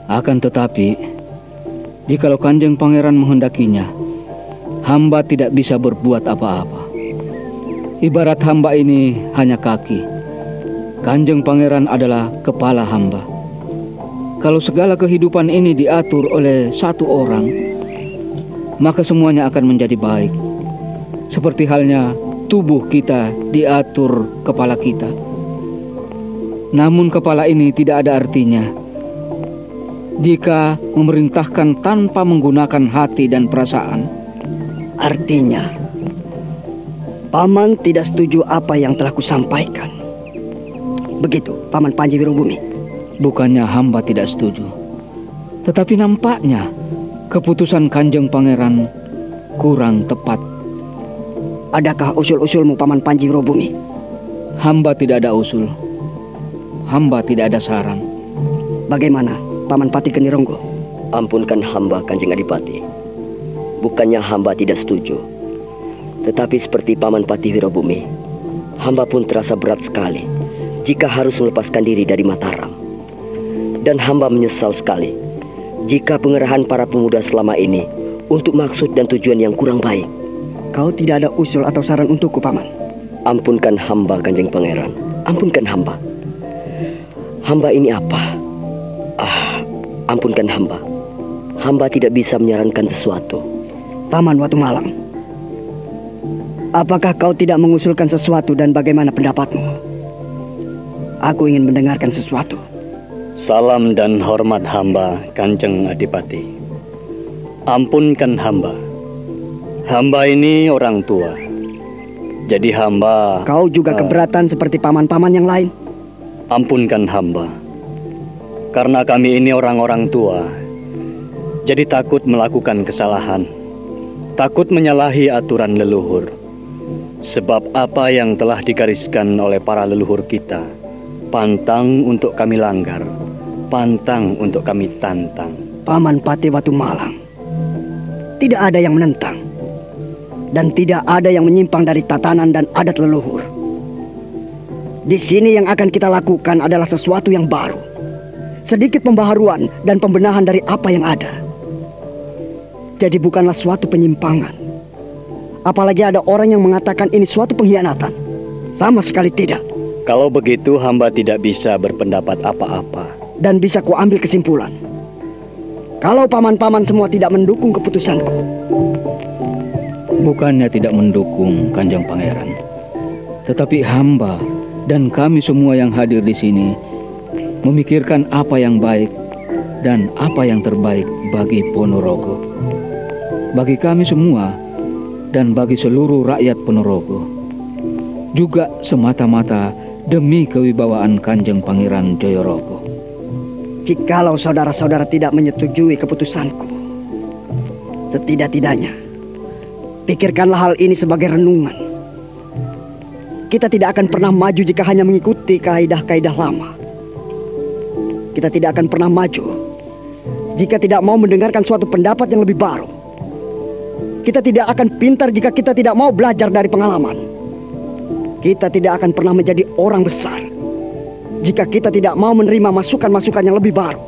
Akan tetapi, jikalau Kanjeng Pangeran menghendakinya, hamba tidak bisa berbuat apa-apa. Ibarat hamba ini hanya kaki. Kanjeng Pangeran adalah kepala hamba. Kalau segala kehidupan ini diatur oleh satu orang, maka semuanya akan menjadi baik. Seperti halnya tubuh kita diatur kepala kita. Namun kepala ini tidak ada artinya jika memerintahkan tanpa menggunakan hati dan perasaan. Artinya, Paman tidak setuju apa yang telah kusampaikan. Begitu, Paman Panji Wirobumi. Bukannya hamba tidak setuju, tetapi nampaknya keputusan Kanjeng Pangeran kurang tepat. Adakah usul-usulmu, Paman Panji Wirobumi? Hamba tidak ada usul. Hamba tidak ada saran. Bagaimana, Paman Pati Genironggo? Ampunkan hamba, Kanjeng Adipati. Bukannya hamba tidak setuju, tetapi seperti Paman Pati Wirobumi, hamba pun terasa berat sekali jika harus melepaskan diri dari Mataram. Dan hamba menyesal sekali jika pengerahan para pemuda selama ini untuk maksud dan tujuan yang kurang baik. Kau tidak ada usul atau saran untukku, Paman? Ampunkan hamba, Kanjeng Pangeran. Ampunkan hamba. Hamba ini apa? Ampunkan hamba. Hamba tidak bisa menyarankan sesuatu. Paman Watu Malang, apakah kau tidak mengusulkan sesuatu dan bagaimana pendapatmu? Aku ingin mendengarkan sesuatu. Salam dan hormat hamba, Kanjeng Adipati. Ampunkan hamba. Hamba ini orang tua. Jadi hamba... Kau juga keberatan seperti paman-paman yang lain? Ampunkan hamba. Karena kami ini orang-orang tua, jadi takut melakukan kesalahan. Takut menyalahi aturan leluhur. Sebab apa yang telah digariskan oleh para leluhur kita, pantang untuk kami langgar, pantang untuk kami tantang. Paman Pati Watu Malang, tidak ada yang menentang dan tidak ada yang menyimpang dari tatanan dan adat leluhur. Di sini yang akan kita lakukan adalah sesuatu yang baru, sedikit pembaharuan dan pembenahan dari apa yang ada. Jadi bukanlah suatu penyimpangan. Apalagi ada orang yang mengatakan ini suatu pengkhianatan. Sama sekali tidak. Kalau begitu hamba tidak bisa berpendapat apa-apa. Dan bisa kuambil kesimpulan, kalau paman-paman semua tidak mendukung keputusanku. Bukannya tidak mendukung, Kanjeng Pangeran. Tetapi hamba dan kami semua yang hadir di sini memikirkan apa yang baik dan apa yang terbaik bagi Ponorogo. Bagi kami semua dan bagi seluruh rakyat Ponorogo. Juga semata-mata demi kewibawaan Kanjeng Pangeran Jayorogo. Jikalau saudara-saudara tidak menyetujui keputusanku, setidak-tidaknya pikirkanlah hal ini sebagai renungan. Kita tidak akan pernah maju jika hanya mengikuti kaidah-kaidah lama. Kita tidak akan pernah maju jika tidak mau mendengarkan suatu pendapat yang lebih baru. Kita tidak akan pintar jika kita tidak mau belajar dari pengalaman. Kita tidak akan pernah menjadi orang besar jika kita tidak mau menerima masukan-masukan yang lebih baru.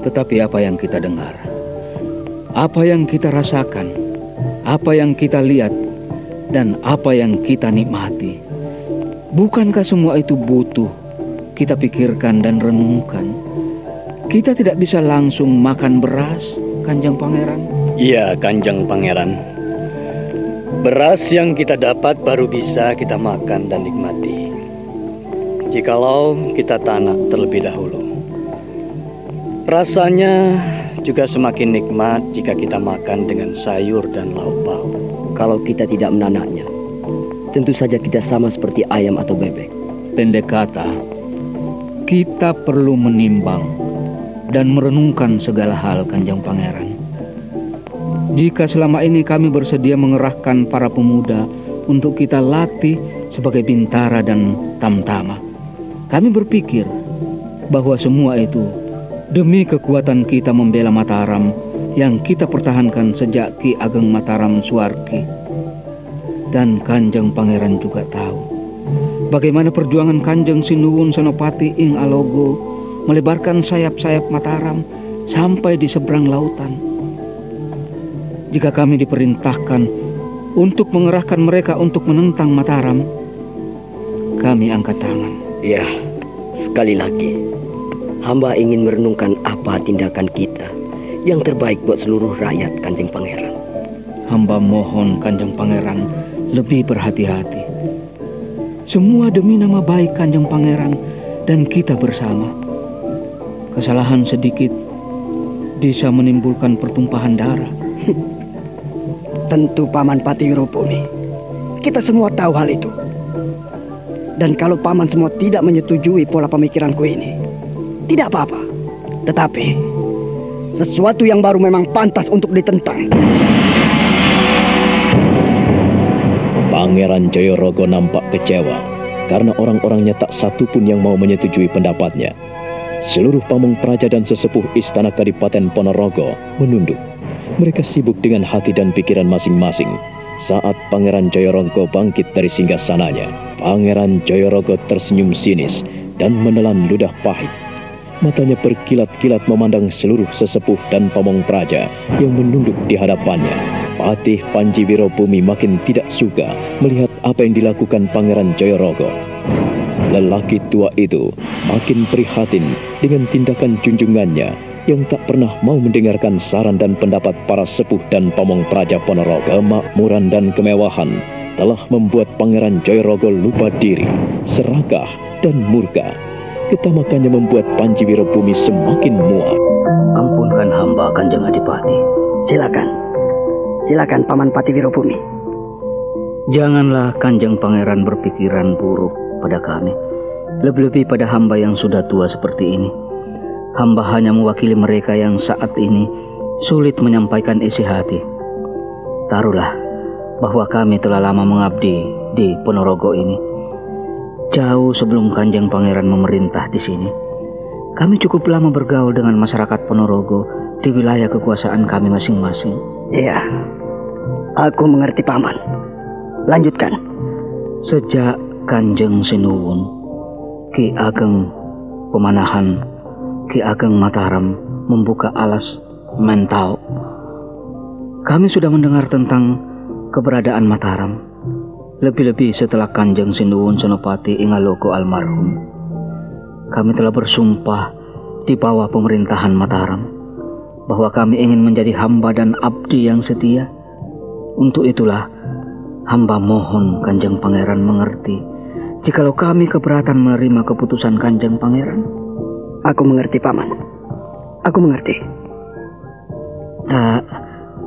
Tetapi apa yang kita dengar, apa yang kita rasakan, apa yang kita lihat, dan apa yang kita nikmati, bukankah semua itu butuh kita pikirkan dan renungkan? Kita tidak bisa langsung makan beras, Kanjeng Pangeran. Iya, Kanjeng Pangeran. Beras yang kita dapat baru bisa kita makan dan nikmati jikalau kita tanam terlebih dahulu. Rasanya juga semakin nikmat jika kita makan dengan sayur dan lauk pauk. Kalau kita tidak menanamnya, tentu saja kita sama seperti ayam atau bebek. Pendek kata, kita perlu menimbang dan merenungkan segala hal, Kanjeng Pangeran. Jika selama ini kami bersedia mengerahkan para pemuda untuk kita latih sebagai bintara dan tamtama, kami berpikir bahwa semua itu demi kekuatan kita membela Mataram yang kita pertahankan sejak Ki Ageng Mataram Suwarki. Dan Kanjeng Pangeran juga tahu bagaimana perjuangan Kanjeng Sinuwun Senopati ing Alogo melebarkan sayap-sayap Mataram sampai di seberang lautan. Jika kami diperintahkan untuk mengerahkan mereka untuk menentang Mataram, kami angkat tangan. Ya, sekali lagi, hamba ingin merenungkan apa tindakan kita yang terbaik buat seluruh rakyat, Kanjeng Pangeran. Hamba mohon Kanjeng Pangeran lebih berhati-hati. Semua demi nama baik Kanjeng Pangeran dan kita bersama. Kesalahan sedikit bisa menimbulkan pertumpahan darah. Tentu Paman Pati Wirobumi. Kita semua tahu hal itu. Dan kalau Paman semua tidak menyetujui pola pemikiranku ini, tidak apa-apa. Tetapi sesuatu yang baru memang pantas untuk ditentang. Pangeran Jayorogo nampak kecewa karena orang-orangnya tak satu pun yang mau menyetujui pendapatnya. Seluruh pamong praja dan sesepuh istana Kadipaten Ponorogo menunduk. Mereka sibuk dengan hati dan pikiran masing-masing. Saat Pangeran Jayorogo bangkit dari singgasananya, Pangeran Jayorogo tersenyum sinis dan menelan ludah pahit. Matanya berkilat-kilat memandang seluruh sesepuh dan pamong praja yang menunduk di hadapannya. Patih Panji Wirobumi makin tidak suka melihat apa yang dilakukan Pangeran Jayorogo. Lelaki tua itu makin prihatin dengan tindakan junjungannya yang tak pernah mau mendengarkan saran dan pendapat para sepuh dan pamong praja Ponorogo. Kemakmuran dan kemewahan telah membuat Pangeran Jayorogo lupa diri, serakah dan murka. Ketamakannya membuat Panji Wirobumi semakin muak. Ampunkan hamba, Kanjeng Adipati. Silakan Paman Pati Wirobumi. Janganlah Kanjeng Pangeran berpikiran buruk pada kami, lebih-lebih pada hamba yang sudah tua seperti ini. Hamba hanya mewakili mereka yang saat ini sulit menyampaikan isi hati. Taruhlah bahwa kami telah lama mengabdi di Ponorogo ini. Jauh sebelum Kanjeng Pangeran memerintah di sini, kami cukup lama bergaul dengan masyarakat Ponorogo di wilayah kekuasaan kami masing-masing. Iya, aku mengerti Paman. Lanjutkan. Sejak Kanjeng Sinuwun, Ki Ageng Pemanahan, Ki Ageng Mataram membuka alas Mentau, kami sudah mendengar tentang keberadaan Mataram. Lebih-lebih setelah Kanjeng Sinuwun Senopati Ingalogo almarhum, kami telah bersumpah di bawah pemerintahan Mataram bahwa kami ingin menjadi hamba dan abdi yang setia. Untuk itulah hamba mohon Kanjeng Pangeran mengerti jikalau kami keberatan menerima keputusan Kanjeng Pangeran. Aku mengerti Paman. Aku mengerti.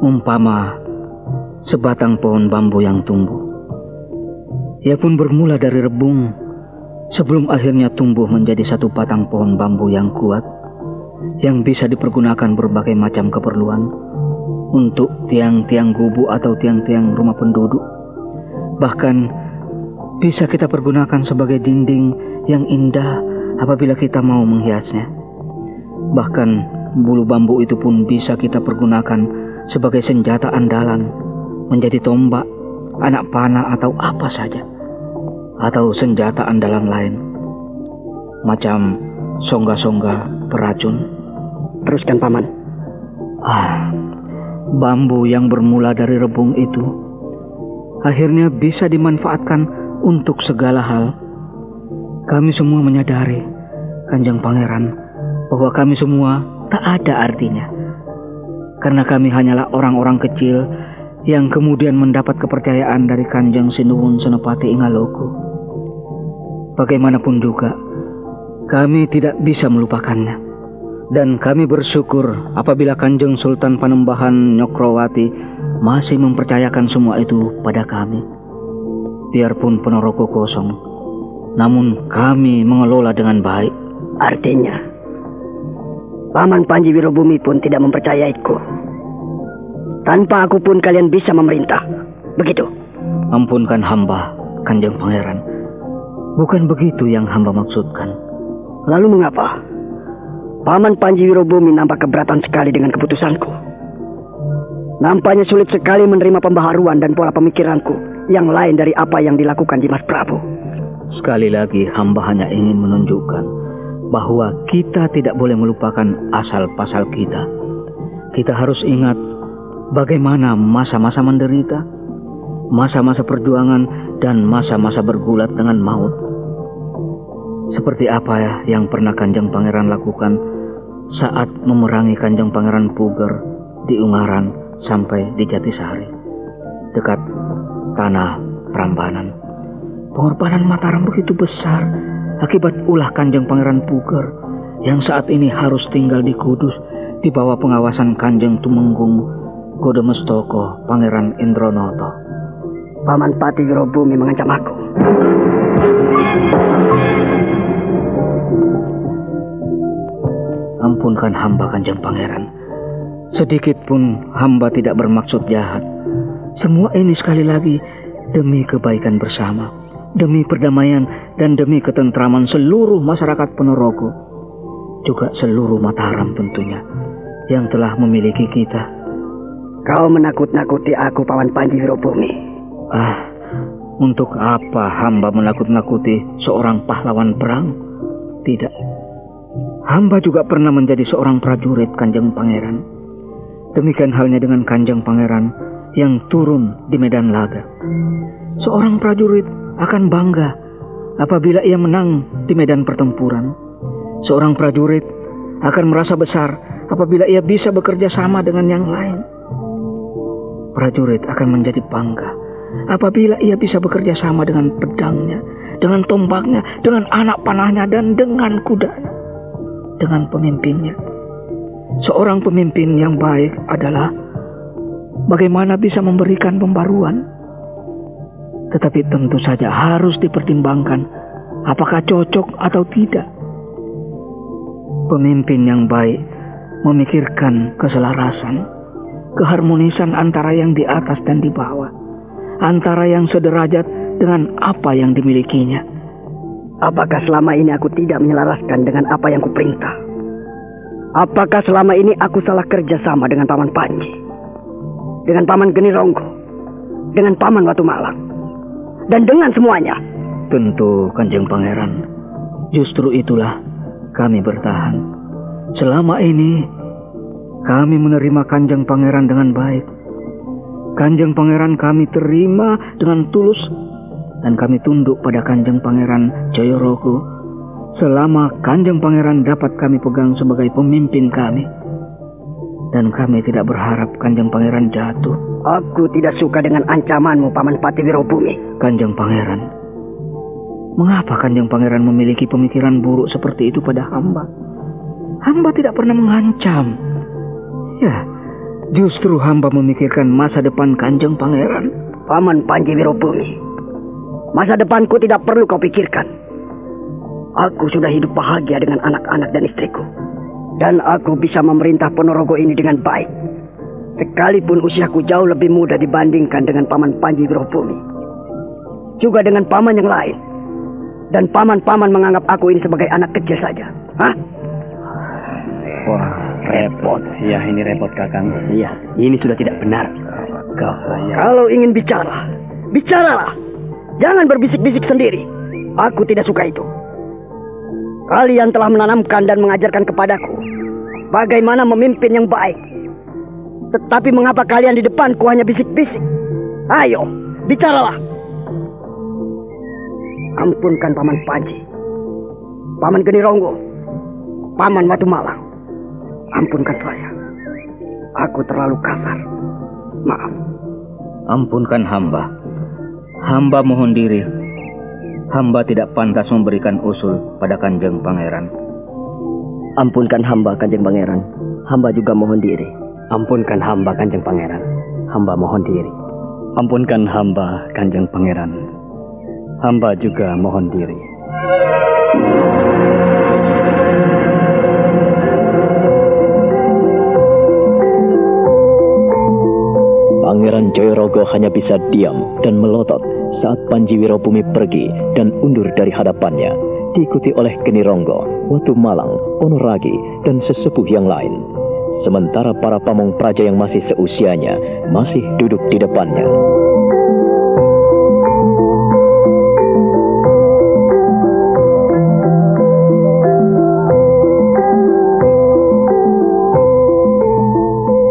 Umpama sebatang pohon bambu yang tumbuh, ia pun bermula dari rebung sebelum akhirnya tumbuh menjadi satu batang pohon bambu yang kuat, yang bisa dipergunakan berbagai macam keperluan untuk tiang-tiang gubuk atau tiang-tiang rumah penduduk. Bahkan bisa kita pergunakan sebagai dinding yang indah apabila kita mau menghiasnya. Bahkan bulu bambu itu pun bisa kita pergunakan sebagai senjata andalan, menjadi tombak, anak panah atau apa saja, atau senjata andalan lain macam songga-songga peracun. Teruskan Paman. Bambu yang bermula dari rebung itu akhirnya bisa dimanfaatkan untuk segala hal. Kami semua menyadari, Kanjeng Pangeran, bahwa kami semua tak ada artinya, karena kami hanyalah orang-orang kecil yang kemudian mendapat kepercayaan dari Kanjeng Sinuwun Senopati Ingalogo. Bagaimanapun juga, kami tidak bisa melupakannya. Dan kami bersyukur apabila Kanjeng Sultan Panembahan Nyokrowati masih mempercayakan semua itu pada kami. Biarpun Ponorogo kosong, namun kami mengelola dengan baik. Artinya, Paman Panji Wirobumi pun tidak mempercayaiku. Tanpa aku pun kalian bisa memerintah. Begitu? Ampunkan hamba, Kanjeng Pangeran. Bukan begitu yang hamba maksudkan. Lalu mengapa? Paman Panji Wirobumi nampak keberatan sekali dengan keputusanku. Nampaknya sulit sekali menerima pembaharuan dan pola pemikiranku yang lain dari apa yang dilakukan Dimas Prabu. Sekali lagi hamba hanya ingin menunjukkan bahwa kita tidak boleh melupakan asal-pasal kita. Kita harus ingat bagaimana masa-masa menderita, masa-masa perjuangan, dan masa-masa bergulat dengan maut. Seperti apa yang pernah Kanjeng Pangeran lakukan saat memerangi Kanjeng Pangeran Puger di Ungaran sampai di Jatisari, dekat tanah Prambanan. Pengorbanan Mataram begitu besar akibat ulah Kanjeng Pangeran Puger yang saat ini harus tinggal di Kudus di bawah pengawasan Kanjeng Tumenggung Godemestoko Pangeran Indronoto. Paman Pati Wirobumi mengancam aku. Ampunkan hamba Kanjeng Pangeran. Sedikit pun hamba tidak bermaksud jahat. Semua ini sekali lagi demi kebaikan bersama, demi perdamaian dan demi ketentraman seluruh masyarakat Ponorogo, juga seluruh Mataram tentunya, yang telah memiliki kita. Kau menakut-nakuti aku, Paman Panji Wirobumi. Untuk apa hamba menakut-nakuti seorang pahlawan perang? Tidak. Hamba juga pernah menjadi seorang prajurit Kanjeng Pangeran. Demikian halnya dengan Kanjeng Pangeran yang turun di medan laga. Seorang prajurit akan bangga apabila ia menang di medan pertempuran. Seorang prajurit akan merasa besar apabila ia bisa bekerja sama dengan yang lain. Prajurit akan menjadi bangga apabila ia bisa bekerja sama dengan pedangnya, dengan tombaknya, dengan anak panahnya, dan dengan kudanya, dengan pemimpinnya. Seorang pemimpin yang baik adalah bagaimana bisa memberikan pembaruan. Tetapi tentu saja harus dipertimbangkan apakah cocok atau tidak. Pemimpin yang baik memikirkan keselarasan, keharmonisan antara yang di atas dan di bawah, antara yang sederajat dengan apa yang dimilikinya. Apakah selama ini aku tidak menyelaraskan dengan apa yang kuperintah? Apakah selama ini aku salah kerja sama dengan Paman Panji, dengan Paman Geni Ronggo, dengan Paman Watu Malang, dan dengan semuanya? Tentu Kanjeng Pangeran. Justru itulah kami bertahan. Selama ini kami menerima Kanjeng Pangeran dengan baik. Kanjeng Pangeran kami terima dengan tulus, dan kami tunduk pada Kanjeng Pangeran Jayorogo selama Kanjeng Pangeran dapat kami pegang sebagai pemimpin kami. Dan kami tidak berharap Kanjeng Pangeran jatuh. Aku tidak suka dengan ancamanmu, Paman Pati Wirobumi. Kanjeng Pangeran, mengapa Kanjeng Pangeran memiliki pemikiran buruk seperti itu pada hamba? Hamba tidak pernah mengancam. Ya, justru hamba memikirkan masa depan Kanjeng Pangeran. Paman Panji Wirobumi, masa depanku tidak perlu kau pikirkan. Aku sudah hidup bahagia dengan anak-anak dan istriku. Dan aku bisa memerintah Ponorogo ini dengan baik. Sekalipun usiaku jauh lebih muda dibandingkan dengan Paman Panji Wirobumi. Juga dengan paman yang lain. Dan paman-paman menganggap aku ini sebagai anak kecil saja. Hah? Wah, repot. Ya, ini repot, Kakang. Iya, ini sudah tidak benar. Kalau ingin bicara, bicaralah. Jangan berbisik-bisik sendiri. Aku tidak suka itu. Kalian telah menanamkan dan mengajarkan kepadaku bagaimana memimpin yang baik. Tetapi mengapa kalian di depanku hanya bisik-bisik? Ayo, bicaralah. Ampunkan Paman Panji, Paman Geni Ronggo, Paman Watu Malang. Ampunkan saya. Aku terlalu kasar. Maaf. Ampunkan hamba. Hamba mohon diri. Hamba tidak pantas memberikan usul pada Kanjeng Pangeran. Ampunkan hamba, Kanjeng Pangeran. Hamba juga mohon diri. Ampunkan hamba, Kanjeng Pangeran. Hamba mohon diri. Ampunkan hamba, Kanjeng Pangeran. Hamba juga mohon diri. Pangeran Jayorogo hanya bisa diam dan melotot saat Panji Wirobumi pergi dan undur dari hadapannya. diikuti oleh Geni Ronggo, Watu Malang, Ponoragi, dan sesepuh yang lain. Sementara para pamong praja yang masih seusianya masih duduk di depannya.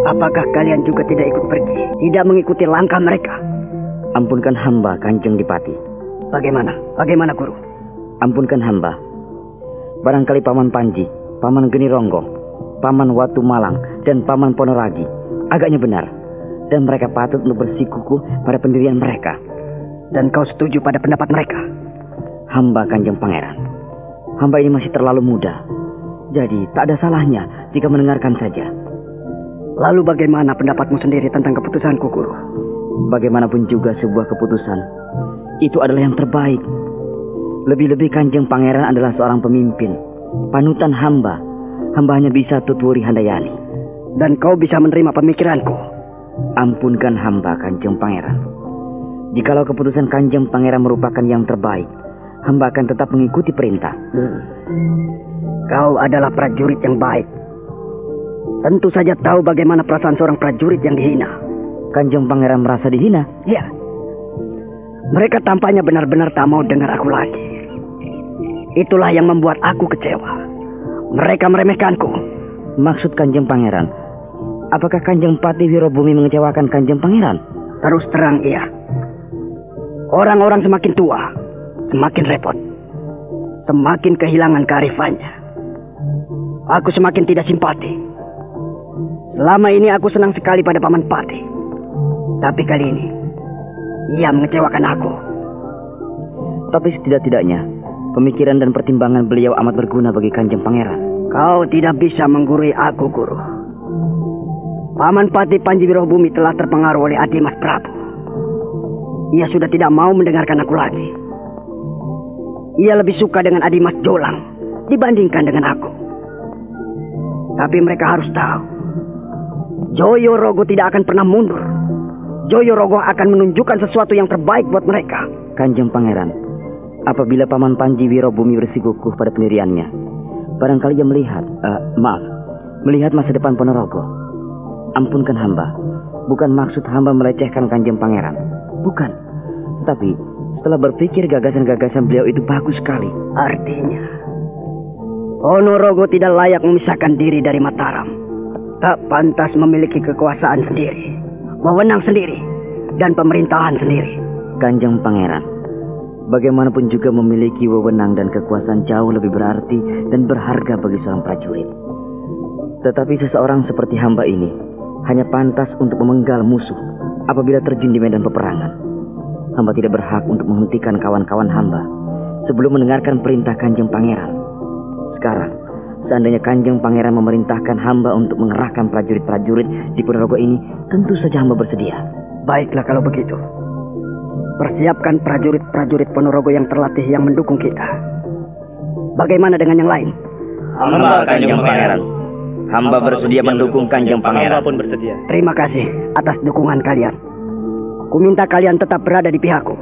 Apakah kalian juga tidak ikut pergi? Tidak mengikuti langkah mereka? Ampunkan hamba, Kanjeng Dipati. Bagaimana? Bagaimana, Guru? Ampunkan hamba. Barangkali Paman Panji, Paman Geni Ronggo, Paman Watu Malang, dan Paman Ponoragi agaknya benar. Dan mereka patut untuk bersikukuh pada pendirian mereka. Dan kau setuju pada pendapat mereka? Hamba, Kanjeng Pangeran. Hamba ini masih terlalu muda. Jadi tak ada salahnya jika mendengarkan saja. Lalu bagaimana pendapatmu sendiri tentang keputusanku, Guru? Bagaimanapun juga sebuah keputusan itu adalah yang terbaik. Lebih-lebih Kanjeng Pangeran adalah seorang pemimpin, panutan hamba. Hamba hanya bisa tuturi handayani. Dan kau bisa menerima pemikiranku? Ampunkan hamba, Kanjeng Pangeran. Jikalau keputusan Kanjeng Pangeran merupakan yang terbaik, hamba akan tetap mengikuti perintah. Kau adalah prajurit yang baik. Tentu saja tahu bagaimana perasaan seorang prajurit yang dihina. Kanjeng Pangeran merasa dihina? Iya. Mereka tampaknya benar-benar tak mau dengar aku lagi. Itulah yang membuat aku kecewa. Mereka meremehkanku. Maksud Kanjeng Pangeran, apakah Kanjeng Pati Wirobumi mengecewakan Kanjeng Pangeran? Terus terang iya. Orang-orang semakin tua, semakin repot, semakin kehilangan kearifannya. Aku semakin tidak simpati. Selama ini aku senang sekali pada Paman Pati. Tapi kali ini, ia mengecewakan aku. Tapi setidak-tidaknya, pemikiran dan pertimbangan beliau amat berguna bagi Kanjeng Pangeran. Kau tidak bisa menggurui aku, Guru. Paman Pati Panji Wirobumi telah terpengaruh oleh Adimas Prabu. Ia sudah tidak mau mendengarkan aku lagi. Ia lebih suka dengan Adimas Jolang dibandingkan dengan aku. Tapi mereka harus tahu, Joyorogo tidak akan pernah mundur. Joyorogo akan menunjukkan sesuatu yang terbaik buat mereka. Kanjeng Pangeran, apabila Paman Panji Wirobumi bersikukuh pada pendiriannya, barangkali ia melihat masa depan Ponorogo. Ampunkan hamba, bukan maksud hamba melecehkan Kanjeng Pangeran. Bukan, tetapi setelah berpikir gagasan-gagasan beliau itu bagus sekali. Artinya, Ponorogo tidak layak memisahkan diri dari Mataram. Tak pantas memiliki kekuasaan sendiri, wewenang sendiri, dan pemerintahan sendiri. Kanjeng Pangeran, bagaimanapun juga memiliki wewenang dan kekuasaan jauh lebih berarti dan berharga bagi seorang prajurit. Tetapi seseorang seperti hamba ini hanya pantas untuk memenggal musuh apabila terjun di medan peperangan. Hamba tidak berhak untuk menghentikan kawan-kawan hamba sebelum mendengarkan perintah Kanjeng Pangeran. Sekarang, seandainya Kanjeng Pangeran memerintahkan hamba untuk mengerahkan prajurit-prajurit di Ponorogo ini, tentu saja hamba bersedia. Baiklah kalau begitu. Persiapkan prajurit-prajurit Ponorogo yang terlatih yang mendukung kita. Bagaimana dengan yang lain? Hamba, Kanjeng Pangeran. Hamba bersedia mendukung Kanjeng Pangeran. Hamba pun bersedia. Terima kasih atas dukungan kalian. Ku minta kalian tetap berada di pihakku.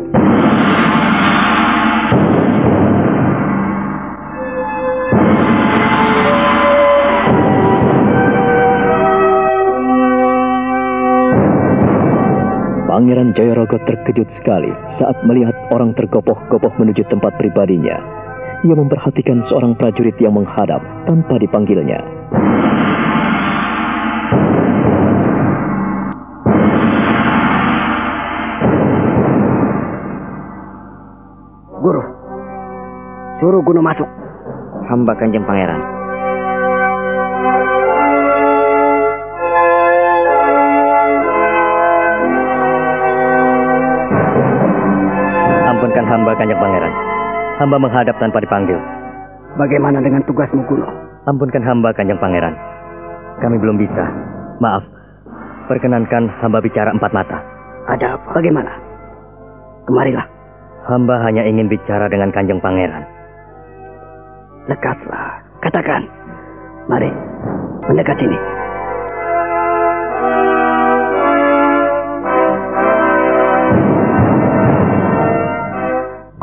Pangeran Jayorogo terkejut sekali saat melihat orang tergopoh-gopoh menuju tempat pribadinya. Ia memperhatikan seorang prajurit yang menghadap tanpa dipanggilnya. Guru, suruh Guno masuk. Hamba Kanjeng Pangeran. Ampunkan hamba Kanjeng Pangeran. Hamba menghadap tanpa dipanggil. Bagaimana dengan tugasmu, Guno? Ampunkan hamba Kanjeng Pangeran. Kami belum bisa. Maaf. Perkenankan hamba bicara empat mata. Ada apa? Bagaimana? Kemarilah. Hamba hanya ingin bicara dengan Kanjeng Pangeran. Lekaslah. Katakan. Mari. Mendekat sini.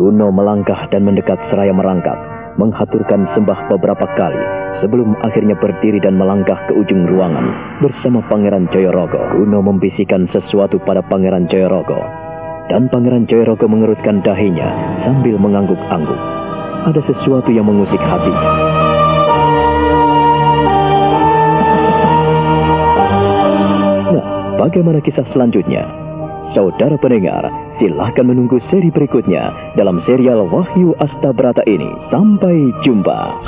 Guno melangkah dan mendekat seraya merangkak, menghaturkan sembah beberapa kali sebelum akhirnya berdiri dan melangkah ke ujung ruangan bersama Pangeran Jayorogo. Kuno membisikkan sesuatu pada Pangeran Jayorogo, dan Pangeran Jayorogo mengerutkan dahinya sambil mengangguk-angguk. Ada sesuatu yang mengusik hatinya. Nah, bagaimana kisah selanjutnya? Saudara pendengar, silahkan menunggu seri berikutnya dalam serial Wahyu Astabrata ini. Sampai jumpa.